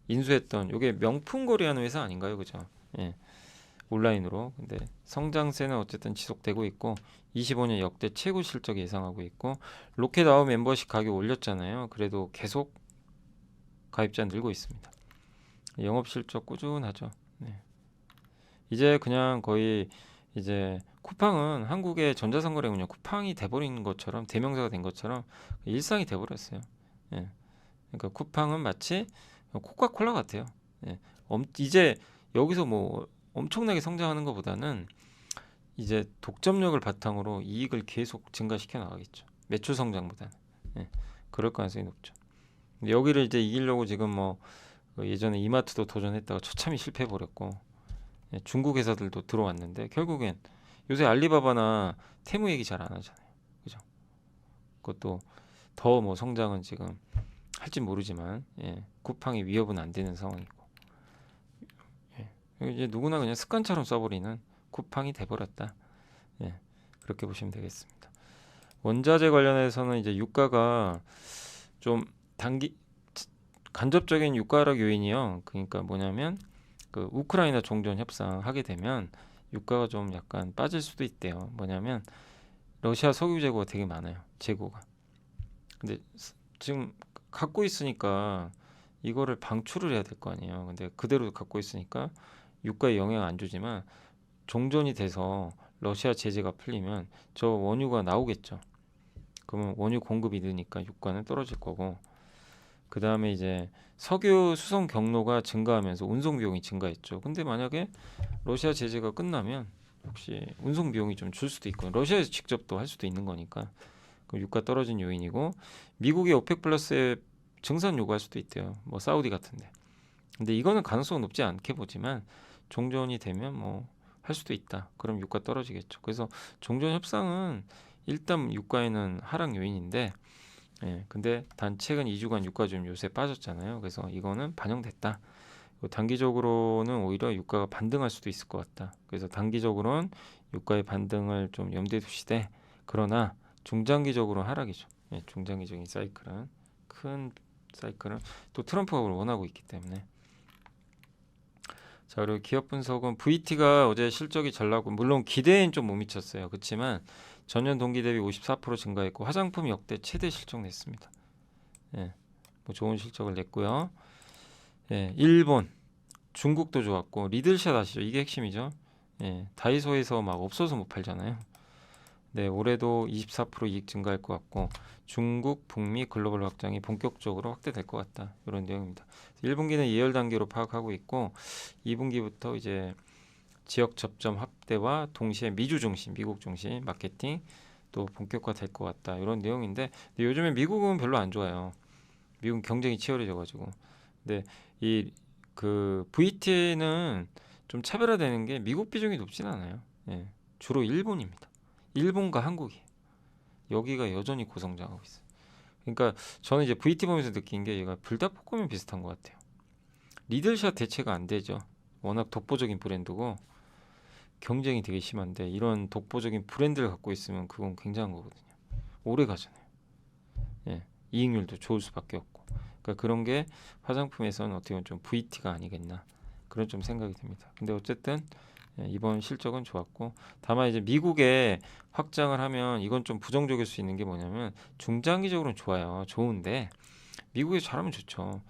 인수했던 요게 명품 거래하는 회사 아닌가요, 그죠? 예, 온라인으로. 근데 성장세는 어쨌든 지속되고 있고 25년 역대 최고 실적 예상하고 있고 로켓아웃 멤버십 가격 올렸잖아요. 그래도 계속 가입자 늘고 있습니다. 영업 실적 꾸준하죠. 네. 이제 그냥 거의 이제 쿠팡은 한국의 전자상거래 운영 쿠팡이 돼버린 것처럼 대명사가 된 것처럼 일상이 돼버렸어요. 예. 그러니까 쿠팡은 마치 코카콜라 같아요. 예. 이제 여기서 뭐 엄청나게 성장하는 것보다는 이제 독점력을 바탕으로 이익을 계속 증가시켜 나가겠죠. 매출 성장보다는. 예. 그럴 가능성이 높죠. 근데 여기를 이제 이기려고 지금 뭐 예전에 이마트도 도전했다가 처참히 실패해 버렸고 중국 회사들도 들어왔는데 결국엔 요새 알리바바나 테무 얘기 잘 안 하잖아요. 그죠? 그것도 더 뭐 성장은 지금 할지 모르지만 쿠팡이 위협은 안 되는 상황이고 이제 누구나 그냥 습관처럼 써버리는 쿠팡이 돼버렸다. 그렇게 보시면 되겠습니다. 원자재 관련해서는 이제 유가가 좀 간접적인 유가 하락 요인이요. 그러니까 뭐냐면 그 우크라이나 종전 협상 하게 되면 유가가 좀 약간 빠질 수도 있대요. 뭐냐면 러시아 석유 재고가 되게 많아요. 재고가. 근데 지금 갖고 있으니까 이거를 방출을 해야 될 거 아니에요. 근데 그대로 갖고 있으니까 유가에 영향 안 주지만 종전이 돼서 러시아 제재가 풀리면 저 원유가 나오겠죠. 그러면 원유 공급이 느니까 유가는 떨어질 거고 그 다음에 이제 석유 수송 경로가 증가하면서 운송 비용이 증가했죠. 근데 만약에 러시아 제재가 끝나면 혹시 운송 비용이 좀 줄 수도 있고 러시아에서 직접 또 할 수도 있는 거니까 그 유가 떨어진 요인이고 미국이 오펙 플러스에 증산 요구할 수도 있대요. 뭐 사우디 같은데. 근데 이거는 가능성은 높지 않게 보지만 종전이 되면 뭐 할 수도 있다. 그럼 유가 떨어지겠죠. 그래서 종전 협상은 일단 유가에는 하락 요인인데 근데 단 최근 2주간 유가 좀 요새 빠졌잖아요. 그래서 이거는 반영됐다. 단기적으로는 오히려 유가가 반등할 수도 있을 것 같다. 그래서 단기적으로는 유가의 반등을 좀 염두에 두시되 그러나 중장기적으로 하락이죠. 예, 중장기적인 사이클은 큰 사이클은 또 트럼프가 그걸 원하고 있기 때문에. 자, 그리고 기업 분석은 VT가 어제 실적이 잘 나고 물론 기대엔 좀 못 미쳤어요. 그렇지만 전년 동기 대비 54% 증가했고 화장품 역대 최대 실적 냈습니다. 예, 뭐 좋은 실적을 냈고요. 예, 일본, 중국도 좋았고 리들샷 아시죠? 이게 핵심이죠. 예, 다이소에서 막 없어서 못 팔잖아요. 네, 올해도 24% 이익 증가할 것 같고 중국, 북미 글로벌 확장이 본격적으로 확대될 것 같다. 이런 내용입니다. 1분기는 예열 단계로 파악하고 있고 2분기부터 이제 지역 접점 확대와 동시에 미주 중심, 미국 중심 마케팅 또 본격화될 것 같다. 이런 내용인데 근데 요즘에 미국은 별로 안 좋아요. 미국은 경쟁이 치열해져가지고. 근데 이 그 VT는 좀 차별화되는 게 미국 비중이 높진 않아요. 예, 주로 일본입니다. 일본과 한국이 여기가 여전히 고성장하고 있어요. 그러니까 저는 이제 VT 보면서 느낀 게 얘가 불닭볶음면 비슷한 것 같아요. 리들샷 대체가 안 되죠. 워낙 독보적인 브랜드고 경쟁이 되게 심한데 이런 독보적인 브랜드를 갖고 있으면 그건 굉장한 거거든요. 오래 가잖아요. 예, 이익률도 좋을 수밖에 없고. 그러니까 그런 게 화장품에서는 어떻게 보면 좀 VT가 아니겠나 그런 좀 생각이 듭니다. 근데 어쨌든 예, 이번 실적은 좋았고 다만 이제 미국에 확장을 하면 이건 좀 부정적일 수 있는 게 뭐냐면 중장기적으로는 좋아요. 좋은데 미국에서 잘하면 좋죠.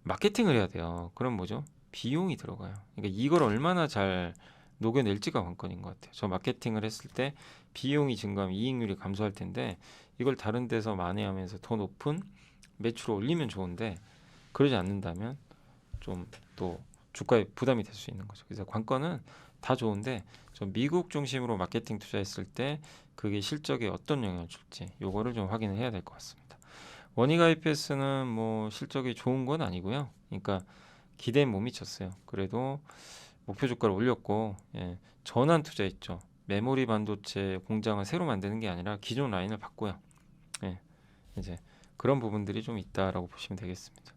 마케팅을 해야 돼요. 그럼 뭐죠? 비용이 들어가요. 그러니까 이걸 얼마나 잘 녹여낼지가 관건인 것 같아요. 저 마케팅을 했을 때 비용이 증가하면 이익률이 감소할 텐데 이걸 다른 데서 만회하면서 더 높은 매출을 올리면 좋은데 그러지 않는다면 좀 또 주가에 부담이 될 수 있는 거죠. 그래서 관건은 다 좋은데 좀 미국 중심으로 마케팅 투자했을 때 그게 실적에 어떤 영향을 줄지 요거를 좀 확인을 해야 될 것 같습니다. 원익 IPS는 뭐 실적이 좋은 건 아니고요. 그러니까 기대에 못 미쳤어요. 그래도 목표 주가를 올렸고 예, 전환 투자했죠. 메모리 반도체 공장을 새로 만드는 게 아니라 기존 라인을 바꿔요. 예, 이제 그런 부분들이 좀 있다라고 보시면 되겠습니다.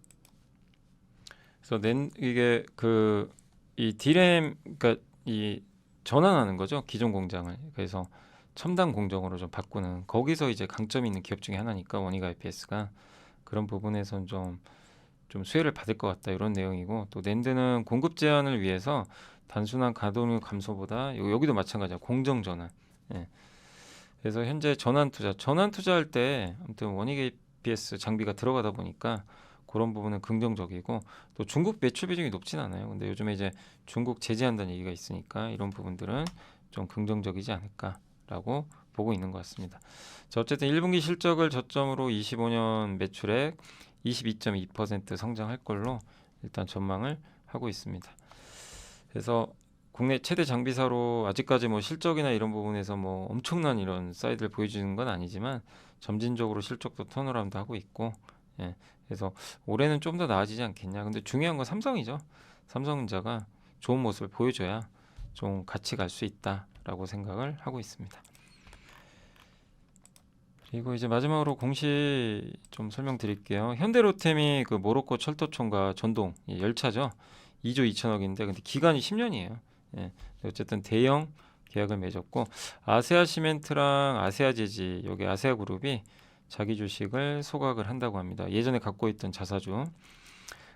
그래서 이게 그 이 디램 그러니까 이 전환하는 거죠. 기존 공장을. 그래서 첨단 공정으로 좀 바꾸는 거기서 이제 강점이 있는 기업 중에 하나니까 원익 IPS가 그런 부분에선 좀 수혜를 받을 것 같다 이런 내용이고 또 낸드는 공급 제한을 위해서 단순한 가동률 감소보다 여기도 마찬가지야 공정 전환. 예. 그래서 현재 전환 투자할 때 아무튼 원익 APS 장비가 들어가다 보니까 그런 부분은 긍정적이고 또 중국 매출 비중이 높진 않아요. 근데 요즘에 이제 중국 제재한다는 얘기가 있으니까 이런 부분들은 좀 긍정적이지 않을까라고 보고 있는 것 같습니다. 자, 어쨌든 1분기 실적을 저점으로 25년 매출액 22.2% 성장할 걸로 일단 전망을 하고 있습니다. 그래서 국내 최대 장비사로 아직까지 뭐 실적이나 이런 부분에서 뭐 엄청난 이런 사이드를 보여주는 건 아니지만 점진적으로 실적도 턴어라운드 하고 있고 예, 그래서 올해는 좀 더 나아지지 않겠냐. 근데 중요한 건 삼성이죠. 삼성전자가 좋은 모습을 보여줘야 좀 같이 갈 수 있다라고 생각을 하고 있습니다. 그리고 이제 마지막으로 공시 좀 설명드릴게요. 현대로템이 그 모로코 철도청과 전동 열차죠. 2조 2천억인데 근데 기간이 10년이에요. 예. 어쨌든 대형 계약을 맺었고 아세아 시멘트랑 아세아 제지 여기 아세아 그룹이 자기 주식을 소각을 한다고 합니다. 예전에 갖고 있던 자사주.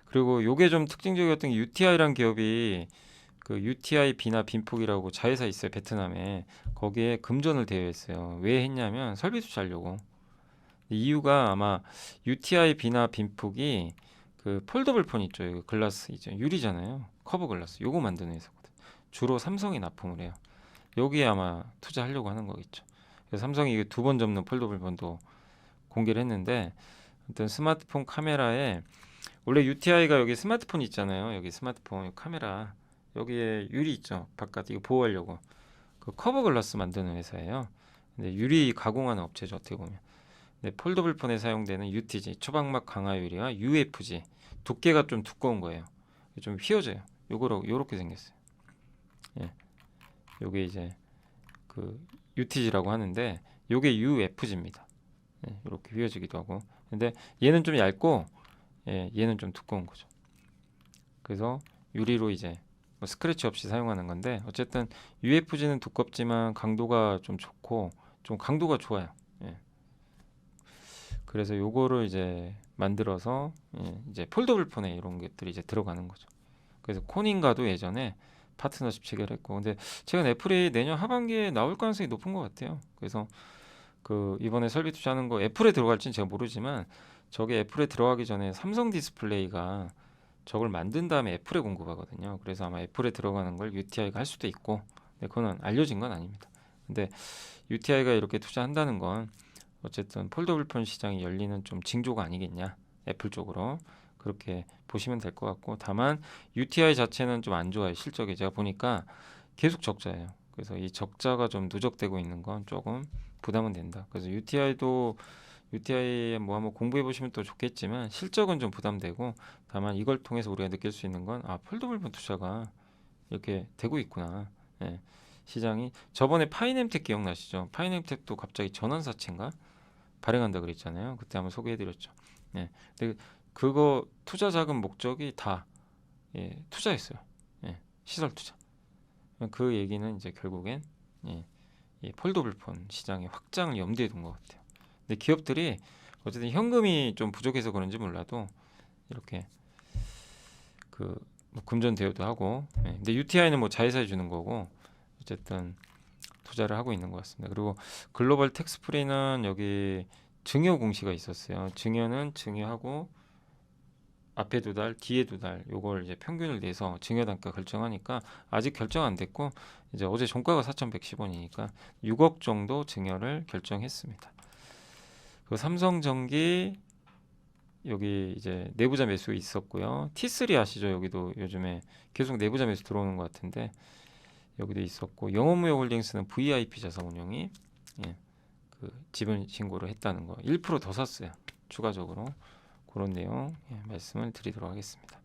그리고 요게 좀 특징적이었던 게 UTI라는 기업이 그 UTI 비나 빈폭이라고 자회사 있어요. 베트남에. 거기에 금전을 대여했어요. 왜 했냐면 설비 투자하려고. 이유가 아마 UTI 비나 빈폭이 그 폴더블 폰 있죠. 이거 글라스 있죠. 유리잖아요. 커버 글라스. 요거 만드는 회사거든. 주로 삼성이 납품을 해요. 여기에 아마 투자하려고 하는 거겠죠. 그래서 삼성이 이게 2번 접는 폴더블 폰도 공개를 했는데 어떤 스마트폰 카메라에 원래 UTI가 여기 스마트폰 있잖아요. 여기 스마트폰 카메라 여기에 유리 있죠. 바깥 이거 보호하려고 그 커버 글라스 만드는 회사예요. 근데 유리 가공하는 업체죠. 어떻게 보면. 네, 폴더블 폰에 사용되는 UTG 초박막 강화 유리와 UFG 두께가 좀 두꺼운 거예요. 좀 휘어져요. 요렇게 생겼어요. 예, 요게 이제 그 UTG라고 하는데 요게 UFG입니다. 예, 요렇게 휘어지기도 하고. 근데 얘는 좀 얇고 예, 얘는 좀 두꺼운 거죠. 그래서 유리로 이제 뭐 스크래치 없이 사용하는 건데 어쨌든 UFG는 두껍지만 강도가 좀 좋고 좀 강도가 좋아요. 예. 그래서 요거를 이제 만들어서 이제 폴더블 폰에 이런 것들이 이제 들어가는 거죠. 그래서 코닝가도 예전에 파트너십 체결했고, 근데 최근 애플이 내년 하반기에 나올 가능성이 높은 것 같아요. 그래서 그 이번에 설비 투자하는 거 애플에 들어갈지는 제가 모르지만 저게 애플에 들어가기 전에 삼성 디스플레이가 저걸 만든 다음에 애플에 공급하거든요. 그래서 아마 애플에 들어가는 걸 UTI가 할 수도 있고, 근데 그거는 알려진 건 아닙니다. 근데 UTI가 이렇게 투자한다는 건 어쨌든 폴더블 폰 시장이 열리는 좀 징조가 아니겠냐, 애플 쪽으로 그렇게 보시면 될 것 같고, 다만 UTI 자체는 좀 안 좋아요. 실적이 제가 보니까 계속 적자예요. 그래서 이 적자가 좀 누적되고 있는 건 조금 부담은 된다. 그래서 UTI에 뭐 한번 공부해 보시면 또 좋겠지만 실적은 좀 부담되고, 다만 이걸 통해서 우리가 느낄 수 있는 건 폴더블 폰 투자가 이렇게 되고 있구나. 예. 시장이 저번에 파이nem텍 기억나시죠? 파이nem텍도 갑자기 전환사채인가 발행한다 그랬잖아요. 그때 한번 소개해드렸죠. 예. 근데 그거 투자 자금 목적이 다 투자였어요. 예. 시설 투자. 그 얘기는 이제 결국엔 이 폴더블폰 시장의 확장을 염두에 둔 것 같아요. 근데 기업들이 어쨌든 현금이 좀 부족해서 그런지 몰라도 이렇게 그뭐 금전 대여도 하고, 근데 UTI는 뭐 자회사에 주는 거고 어쨌든 투자를 하고 있는 것 같습니다. 그리고 글로벌 텍스프리는 여기 증여 공시가 있었어요. 증여는 증여하고 앞에 2달, 뒤에 2달 요걸 이제 평균을 내서 증여 단가 결정하니까 아직 결정 안 됐고, 이제 어제 종가가 4,110원이니까 6억 정도 증여를 결정했습니다. 그 삼성전기 여기 이제 내부자 매수 있었고요. T3 아시죠? 여기도 요즘에 계속 내부자 매수 들어오는 것 같은데 여기도 있었고, 영업무역홀딩스는 VIP 자산운용이 그 지분 신고를 했다는 거 1%더 샀어요. 추가적으로 그런 내용 말씀을 드리도록 하겠습니다.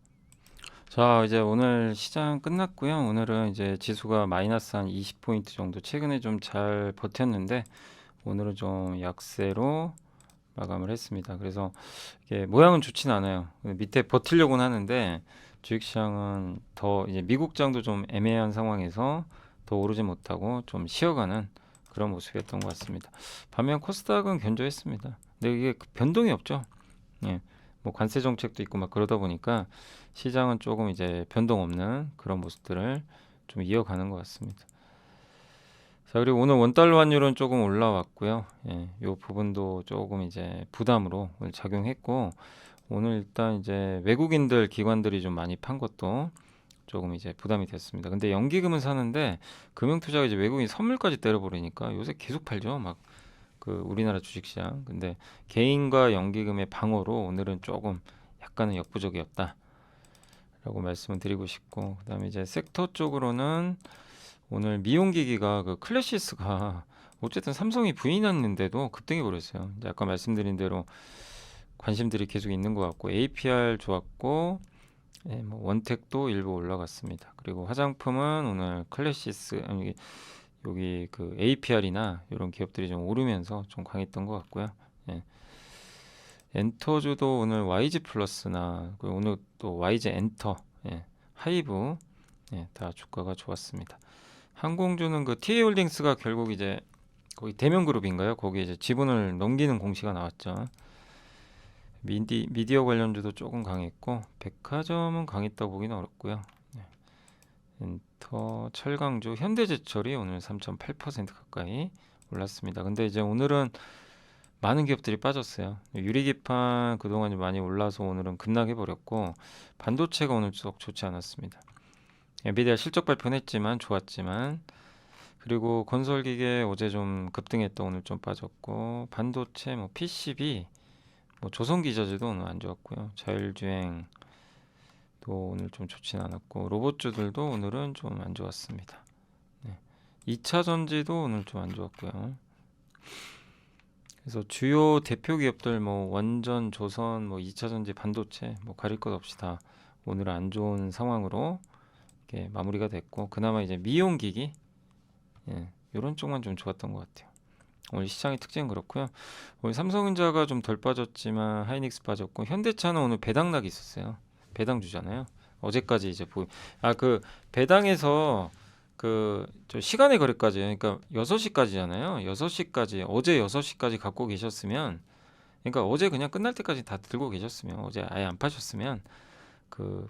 자, 이제 오늘 시장 끝났고요. 오늘은 이제 지수가 마이너스 한 20포인트 정도, 최근에 좀 잘 버텼는데 오늘은 좀 약세로 마감을 했습니다. 그래서 이게 모양은 좋진 않아요. 밑에 버티려고는 하는데 주식시장은 더 이제 미국장도 좀 애매한 상황에서 더 오르지 못하고 좀 쉬어가는 그런 모습이었던 것 같습니다. 반면 코스닥은 견조했습니다. 근데 이게 변동이 없죠. 예. 뭐 관세 정책도 있고 막 그러다 보니까 시장은 조금 이제 변동 없는 그런 모습들을 좀 이어가는 것 같습니다. 자, 그리고 오늘 원달러 환율은 조금 올라왔고요. 요 부분도 조금 이제 부담으로 오늘 작용했고, 오늘 일단 이제 외국인들 기관들이 좀 많이 판 것도 조금 이제 부담이 됐습니다. 근데 연기금은 사는데 금융투자가 이제 외국인 선물까지 때려버리니까 요새 계속 팔죠. 막 그 우리나라 주식시장. 근데 개인과 연기금의 방어로 오늘은 조금 약간은 역부족이었다라고 말씀을 드리고 싶고, 그다음에 이제 섹터 쪽으로는 오늘 미용기기가 그 클래시스가 어쨌든 삼성이 부인했는데도 급등해 버렸어요. 이제 아까 말씀드린 대로 관심들이 계속 있는 것 같고, APR 좋았고, 뭐 원택도 일부 올라갔습니다. 그리고 화장품은 오늘 클래시스 여기 그 APR이나 이런 기업들이 좀 오르면서 좀 강했던 것 같고요. 엔터주도 오늘 YG 플러스나 오늘 또 YG 엔터, 하이브 다 주가가 좋았습니다. 항공주는 그 TA홀딩스가 결국 이제 거기 대명그룹인가요? 거기 이제 지분을 넘기는 공시가 나왔죠. 미디어 관련주도 조금 강했고, 백화점은 강했다고 보기는 어렵고요. 엔터, 철강주, 현대제철이 오늘 3.8% 가까이 올랐습니다. 근데 이제 오늘은 많은 기업들이 빠졌어요. 유리기판 그동안 많이 올라서 오늘은 급락해 버렸고, 반도체가 오늘 썩 좋지 않았습니다. 엔비디아 실적 발표했지만 좋았지만, 그리고 건설기계 어제 좀 급등했다 오늘 좀 빠졌고, 반도체 뭐 PCB 뭐 조선기자재도 오늘 안 좋았고요. 자율주행 또 오늘 좀 좋진 않았고, 로봇주들도 오늘은 좀 안 좋았습니다. 2차 전지도 오늘 좀 안 좋았고요. 그래서 주요 대표 기업들 뭐 원전, 조선, 뭐 2차 전지, 반도체 뭐 가릴 것 없이 다 오늘은 안 좋은 상황으로 이렇게 마무리가 됐고, 그나마 이제 미용기기 이런 쪽만 좀 좋았던 것 같아요. 오늘 시장의 특징은 그렇고요. 오늘 삼성전자가 좀 덜 빠졌지만 하이닉스 빠졌고, 현대차는 오늘 배당락이 있었어요. 배당 주잖아요. 어제까지 이제 그 배당에서 저 시간의 거래까지, 그러니까 6시까지잖아요. 6시까지, 어제 6시까지 갖고 계셨으면, 그러니까 어제 그냥 끝날 때까지 다 들고 계셨으면, 어제 아예 안 파셨으면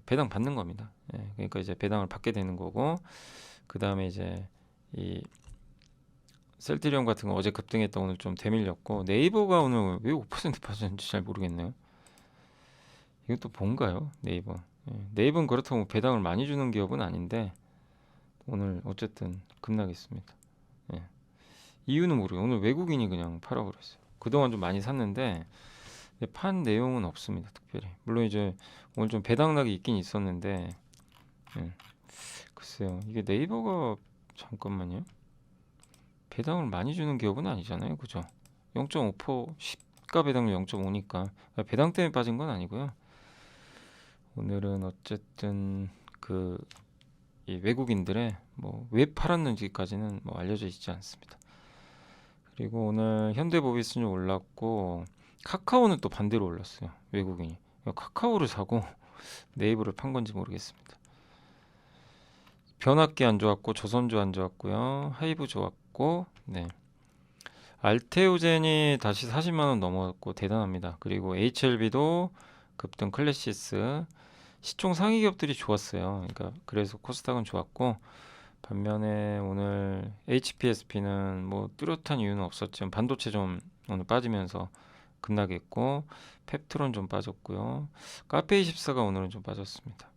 배당 받는 겁니다. 예, 그러니까 이제 배당을 받게 되는 거고, 그 다음에 이제 이 셀트리온 같은 거 어제 급등했다 오늘 좀 되밀렸고, 네이버가 오늘 왜 5% 빠졌는지 잘 모르겠네요. 이것도 뭔가요? 네이버. 예, 네이버는 그렇다고 뭐 배당을 많이 주는 기업은 아닌데 오늘 어쨌든 급락했습니다. 예. 이유는 모르겠어요. 오늘 외국인이 그냥 팔아 그랬어요. 그동안 좀 많이 샀는데 판 내용은 없습니다. 특별히. 물론 이제 오늘 좀 배당락이 있긴 있었는데, 예. 글쎄요. 이게 네이버가 잠깐만요. 배당을 많이 주는 기업은 아니잖아요. 그죠? 0.5% 시가 배당률 0.5니까 배당 때문에 빠진 건 아니고요. 오늘은 어쨌든 이 외국인들의 뭐 왜 팔았는지까지는 뭐 알려져 있지 않습니다. 그리고 오늘 현대모비스는 올랐고 카카오는 또 반대로 올랐어요. 외국인이 카카오를 사고 네이버를 판 건지 모르겠습니다. 변압기 안 좋았고 조선주 안 좋았고요. 하이브 좋았고, 네. 알테오젠이 다시 40만 원 넘었고 대단합니다. 그리고 HLB도 급등, 클래시스 시총 상위 기업들이 좋았어요. 그러니까 그래서 코스닥은 좋았고, 반면에 오늘 HPSP는 뭐 뚜렷한 이유는 없었지만 반도체 좀 오늘 빠지면서 급락했고, 펩트론 좀 빠졌고요. 카페24가 오늘은 좀 빠졌습니다.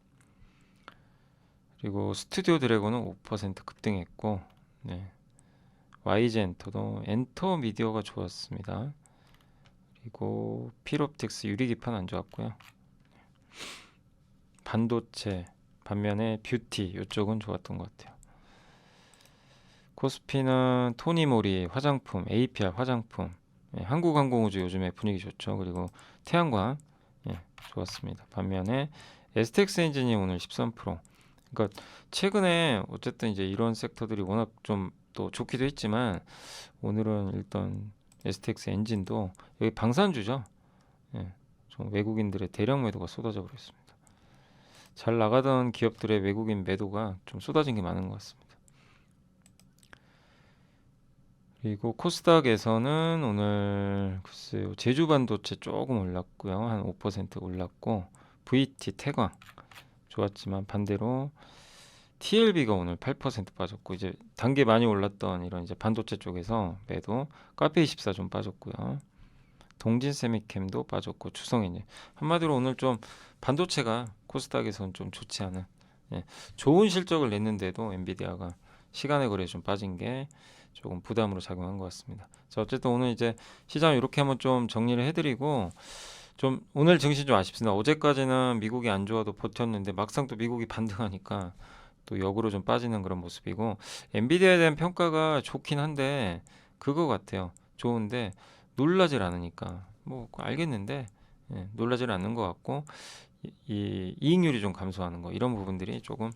그리고 스튜디오 드래곤은 5% 급등했고, 네. YG 엔터도 엔터 미디어가 좋았습니다. 그리고 필옵틱스 유리기판 안 좋았고요. 반도체 반면에 뷰티 이쪽은 좋았던 것 같아요. 코스피는 토니모리 화장품, APR 화장품, 예, 한국항공우주 요즘에 분위기 좋죠. 그리고 태양광, 예, 좋았습니다. 반면에 STX 엔진이 오늘 13%. 그러니까 최근에 어쨌든 이제 이런 섹터들이 워낙 좀 또 좋기도 했지만 오늘은 일단 STX 엔진도 여기 방산주죠. 예, 좀 외국인들의 대량 매도가 쏟아져 버렸습니다. 잘 나가던 기업들의 외국인 매도가 좀 쏟아진 게 많은 것 같습니다. 그리고 코스닥에서는 오늘 글쎄요 제주 반도체 조금 올랐고요. 한 5% 올랐고 VT 태광 좋았지만 반대로 TLB가 오늘 8% 빠졌고 이제 단계 많이 올랐던 이런 이제 반도체 쪽에서 매도 카페24 좀 빠졌고요. 동진세미캠도 빠졌고 추성엔진 한마디로 오늘 좀 반도체가 코스닥에서는 좀 좋지 않은, 예, 좋은 실적을 냈는데도 엔비디아가 시간의 거래에 좀 빠진 게 조금 부담으로 작용한 것 같습니다. 자, 어쨌든 오늘 이제 시장 이렇게 한번 좀 정리를 해드리고 좀 오늘 증시 좀 아쉽습니다. 어제까지는 미국이 안 좋아도 버텼는데 막상 또 미국이 반등하니까 또 역으로 좀 빠지는 그런 모습이고, 엔비디아에 대한 평가가 좋긴 한데 그거 같아요. 좋은데 놀라질 않으니까 뭐 알겠는데, 예, 놀라질 않는 것 같고 이 이익률이 좀 감소하는 거 이런 부분들이 조금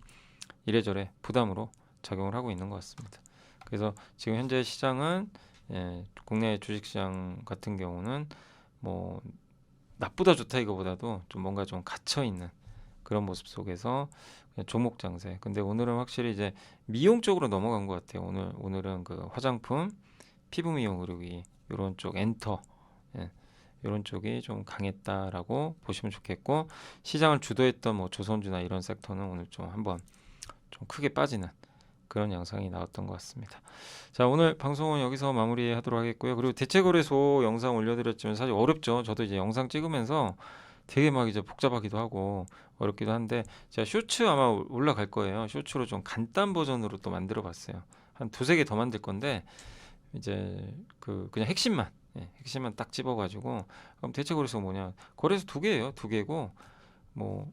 이래저래 부담으로 작용을 하고 있는 것 같습니다. 그래서 지금 현재 시장은, 예, 국내 주식시장 같은 경우는 뭐 나쁘다 좋다 이거보다도 좀 뭔가 좀 갇혀 있는 그런 모습 속에서 그냥 종목 장세. 근데 오늘은 확실히 이제 미용 쪽으로 넘어간 것 같아요. 오늘은 그 화장품, 피부 미용 의료기 이런 쪽 엔터, 예, 이런 쪽이 좀 강했다라고 보시면 좋겠고, 시장을 주도했던 뭐 조선주나 이런 섹터는 오늘 좀 한번 좀 크게 빠지는 그런 양상이 나왔던 것 같습니다. 자, 오늘 방송은 여기서 마무리하도록 하겠고요. 그리고 대체거래소 영상 올려드렸지만 사실 어렵죠. 저도 이제 영상 찍으면서 되게 막 이제 복잡하기도 하고 어렵기도 한데 제가 쇼츠 아마 올라갈 거예요. 쇼츠로 좀 간단 버전으로 또 만들어 봤어요. 한 두세 개 더 만들 건데 이제 그냥 핵심만, 예, 핵심만 딱 집어가지고. 그럼 대체거래소 뭐냐? 거래소 두 개예요. 두 개고 뭐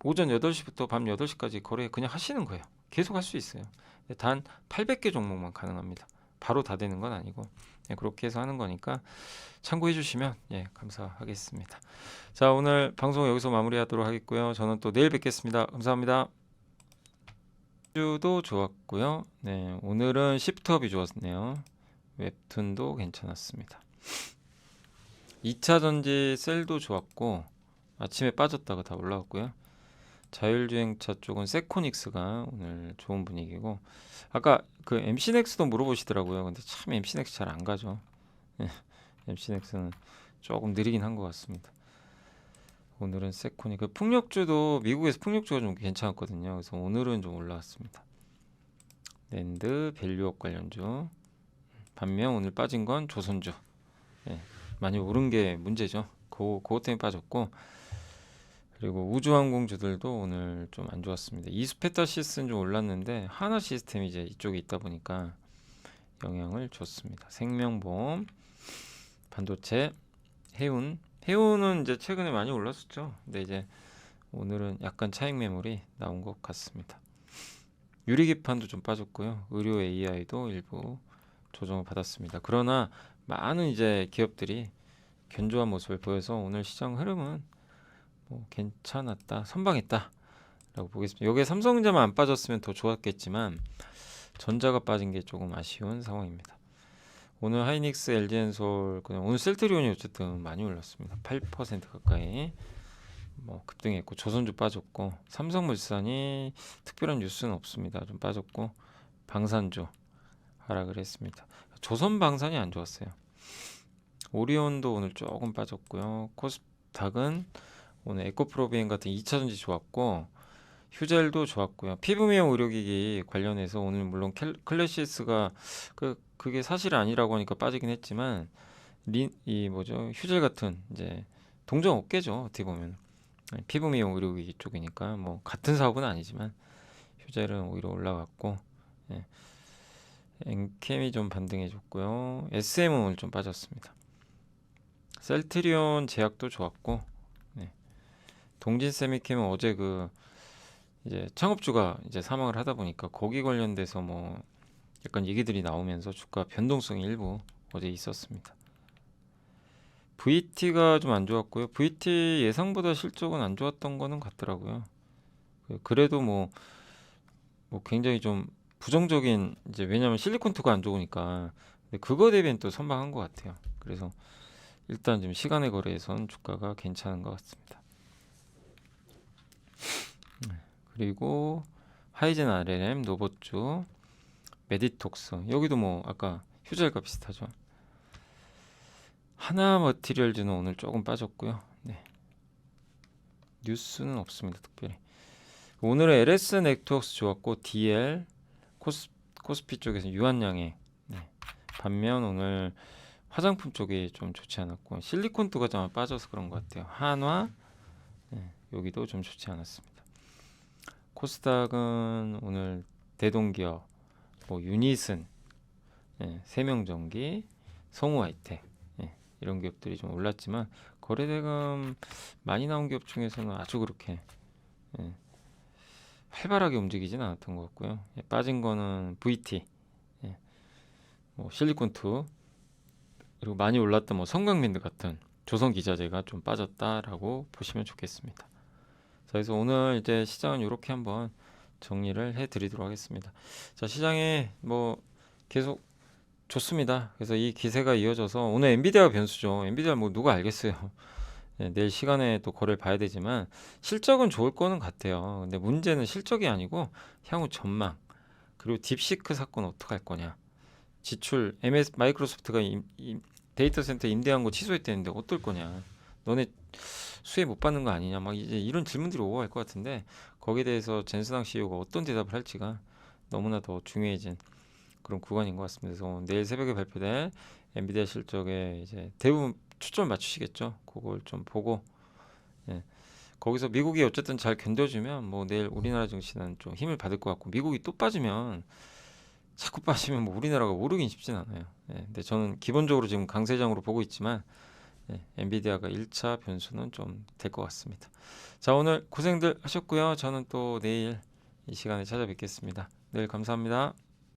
오전 8시부터 밤 8시까지 거래 그냥 하시는 거예요. 계속 할 수 있어요. 단 800개 종목만 가능합니다. 바로 다 되는 건 아니고, 예, 그렇게 해서 하는 거니까 참고해 주시면, 예, 감사하겠습니다. 자, 오늘 방송 여기서 마무리하도록 하겠고요. 저는 또 내일 뵙겠습니다. 감사합니다. 주도 좋았고요. 네, 오늘은 시프트업이 좋았네요. 웹툰도 괜찮았습니다. 2차 전지 셀도 좋았고 아침에 빠졌다가 다 올라왔고요. 자율주행차 쪽은 세코닉스가 오늘 좋은 분위기고, 아까 그 MC넥스도 물어보시더라고요. 근데 참 MC넥스 잘 안 가죠. MC넥스는 조금 느리긴 한 것 같습니다. 오늘은 세코닉, 그 풍력주도 미국에서 풍력주가 좀 괜찮았거든요. 그래서 오늘은 좀 올라왔습니다. 랜드 밸류업 관련주. 반면 오늘 빠진 건 조선주. 예, 많이 오른 게 문제죠. 그것 때문에 빠졌고, 그리고 우주항공주들도 오늘 좀 안 좋았습니다. 이스페타시스는 좀 올랐는데 하나 시스템이 이제 이쪽에 있다 보니까 영향을 줬습니다. 생명보험, 반도체, 해운은 이제 최근에 많이 올랐었죠. 근데 이제 오늘은 약간 차익 매물이 나온 것 같습니다. 유리기판도 좀 빠졌고요. 의료 AI도 일부 조정을 받았습니다. 그러나 많은 이제 기업들이 견조한 모습을 보여서 오늘 시장 흐름은 뭐 괜찮았다, 선방했다라고 보겠습니다. 여기에 삼성전자만 안 빠졌으면 더 좋았겠지만 전자가 빠진 게 조금 아쉬운 상황입니다. 오늘 하이닉스, LG엔솔, 그냥 오늘 셀트리온이 어쨌든 많이 올랐습니다. 8% 가까이 뭐 급등했고, 조선주 빠졌고, 삼성물산이 특별한 뉴스는 없습니다. 좀 빠졌고, 방산주 하락을 했습니다. 조선방산이 안 좋았어요. 오리온도 오늘 조금 빠졌고요. 코스닥은 오늘 에코프로비엔 같은 2차전지 좋았고, 휴젤도 좋았고요. 피부 미용 의료기기 관련해서 오늘 물론 클래시스가 그게 사실 아니라고 하니까 빠지긴 했지만, 이 뭐죠, 휴젤 같은 이제 동종 업계죠. 어떻게 보면 피부 미용 의료기기 쪽이니까 뭐 같은 사업은 아니지만 휴젤은 오히려 올라갔고, 예. 엔캠이 좀 반등해줬고요. SM은 오늘 좀 빠졌습니다. 셀트리온 제약도 좋았고, 네. 동진세미캠은 어제 이제 창업주가 이제 사망을 하다 보니까 거기 관련돼서 뭐 약간 얘기들이 나오면서 주가 변동성이 일부 어제 있었습니다. VT가 좀 안 좋았고요. VT 예상보다 실적은 안 좋았던 거는 같더라고요. 그래도 뭐 굉장히 좀 부정적인, 이제 왜냐면 실리콘투가 안 좋으니까. 근데 그거 대비는 또 선방한 것 같아요. 그래서 일단 지금 시간의 거래에선 주가가 괜찮은 것 같습니다. 그리고 하이젠 RLM, 노보주, 메디톡스, 여기도 뭐 아까 휴젤과 비슷하죠. 하나머티리얼즈는 오늘 조금 빠졌고요. 네. 뉴스는 없습니다. 특별히. 오늘은 LS 네트워크스 좋았고, DL, 코스피 쪽에서 유한양의, 네. 반면 오늘 화장품 쪽이 좀 좋지 않았고, 실리콘투가 좀 빠져서 그런 것 같아요. 한화, 네. 여기도 좀 좋지 않았습니다. 코스닥은 오늘 대동기업, 뭐 유니슨, 예, 세명전기, 성우하이텍, 예, 이런 기업들이 좀 올랐지만 거래대금 많이 나온 기업 중에서는 아주 그렇게, 예, 활발하게 움직이진 않았던 것 같고요. 예, 빠진 거는 VT, 예, 뭐 실리콘투, 그리고 많이 올랐던 뭐 성강민드 같은 조선기자재가 좀 빠졌다라고 보시면 좋겠습니다. 그래서 오늘 이제 시장은 이렇게 한번 정리를 해드리도록 하겠습니다. 자, 시장에 뭐 계속 좋습니다. 그래서 이 기세가 이어져서 오늘 엔비디아가 변수죠. 엔비디아 뭐 누가 알겠어요. 네, 내일 시간에 또 거래를 봐야 되지만 실적은 좋을 거는 같아요. 근데 문제는 실적이 아니고 향후 전망, 그리고 딥시크 사건 어떻게 할 거냐. 지출, 마이크로소프트가 데이터 센터 임대한 거 취소했다는데 어떨 거냐. 너네 수혜 못 받는 거 아니냐, 막 이제 이런 질문들이 오갈 것 같은데, 거기에 대해서 젠스당 CEO가 어떤 대답을 할지가 너무나 더 중요해진 그런 구간인 것 같습니다. 그래서 내일 새벽에 발표될 엔비디아 실적에 이제 대부분 초점을 맞추시겠죠. 그걸 좀 보고, 예. 거기서 미국이 어쨌든 잘 견뎌주면 뭐 내일 우리나라 증시는 좀 힘을 받을 것 같고, 미국이 또 빠지면, 자꾸 빠지면 뭐 우리나라가 오르긴 쉽진 않아요. 예. 근데 저는 기본적으로 지금 강세장으로 보고 있지만, 네, 엔비디아가 1차 변수는 좀 될 것 같습니다. 자, 오늘 고생들 하셨고요. 저는 또 내일 이 시간에 찾아뵙겠습니다. 늘 감사합니다.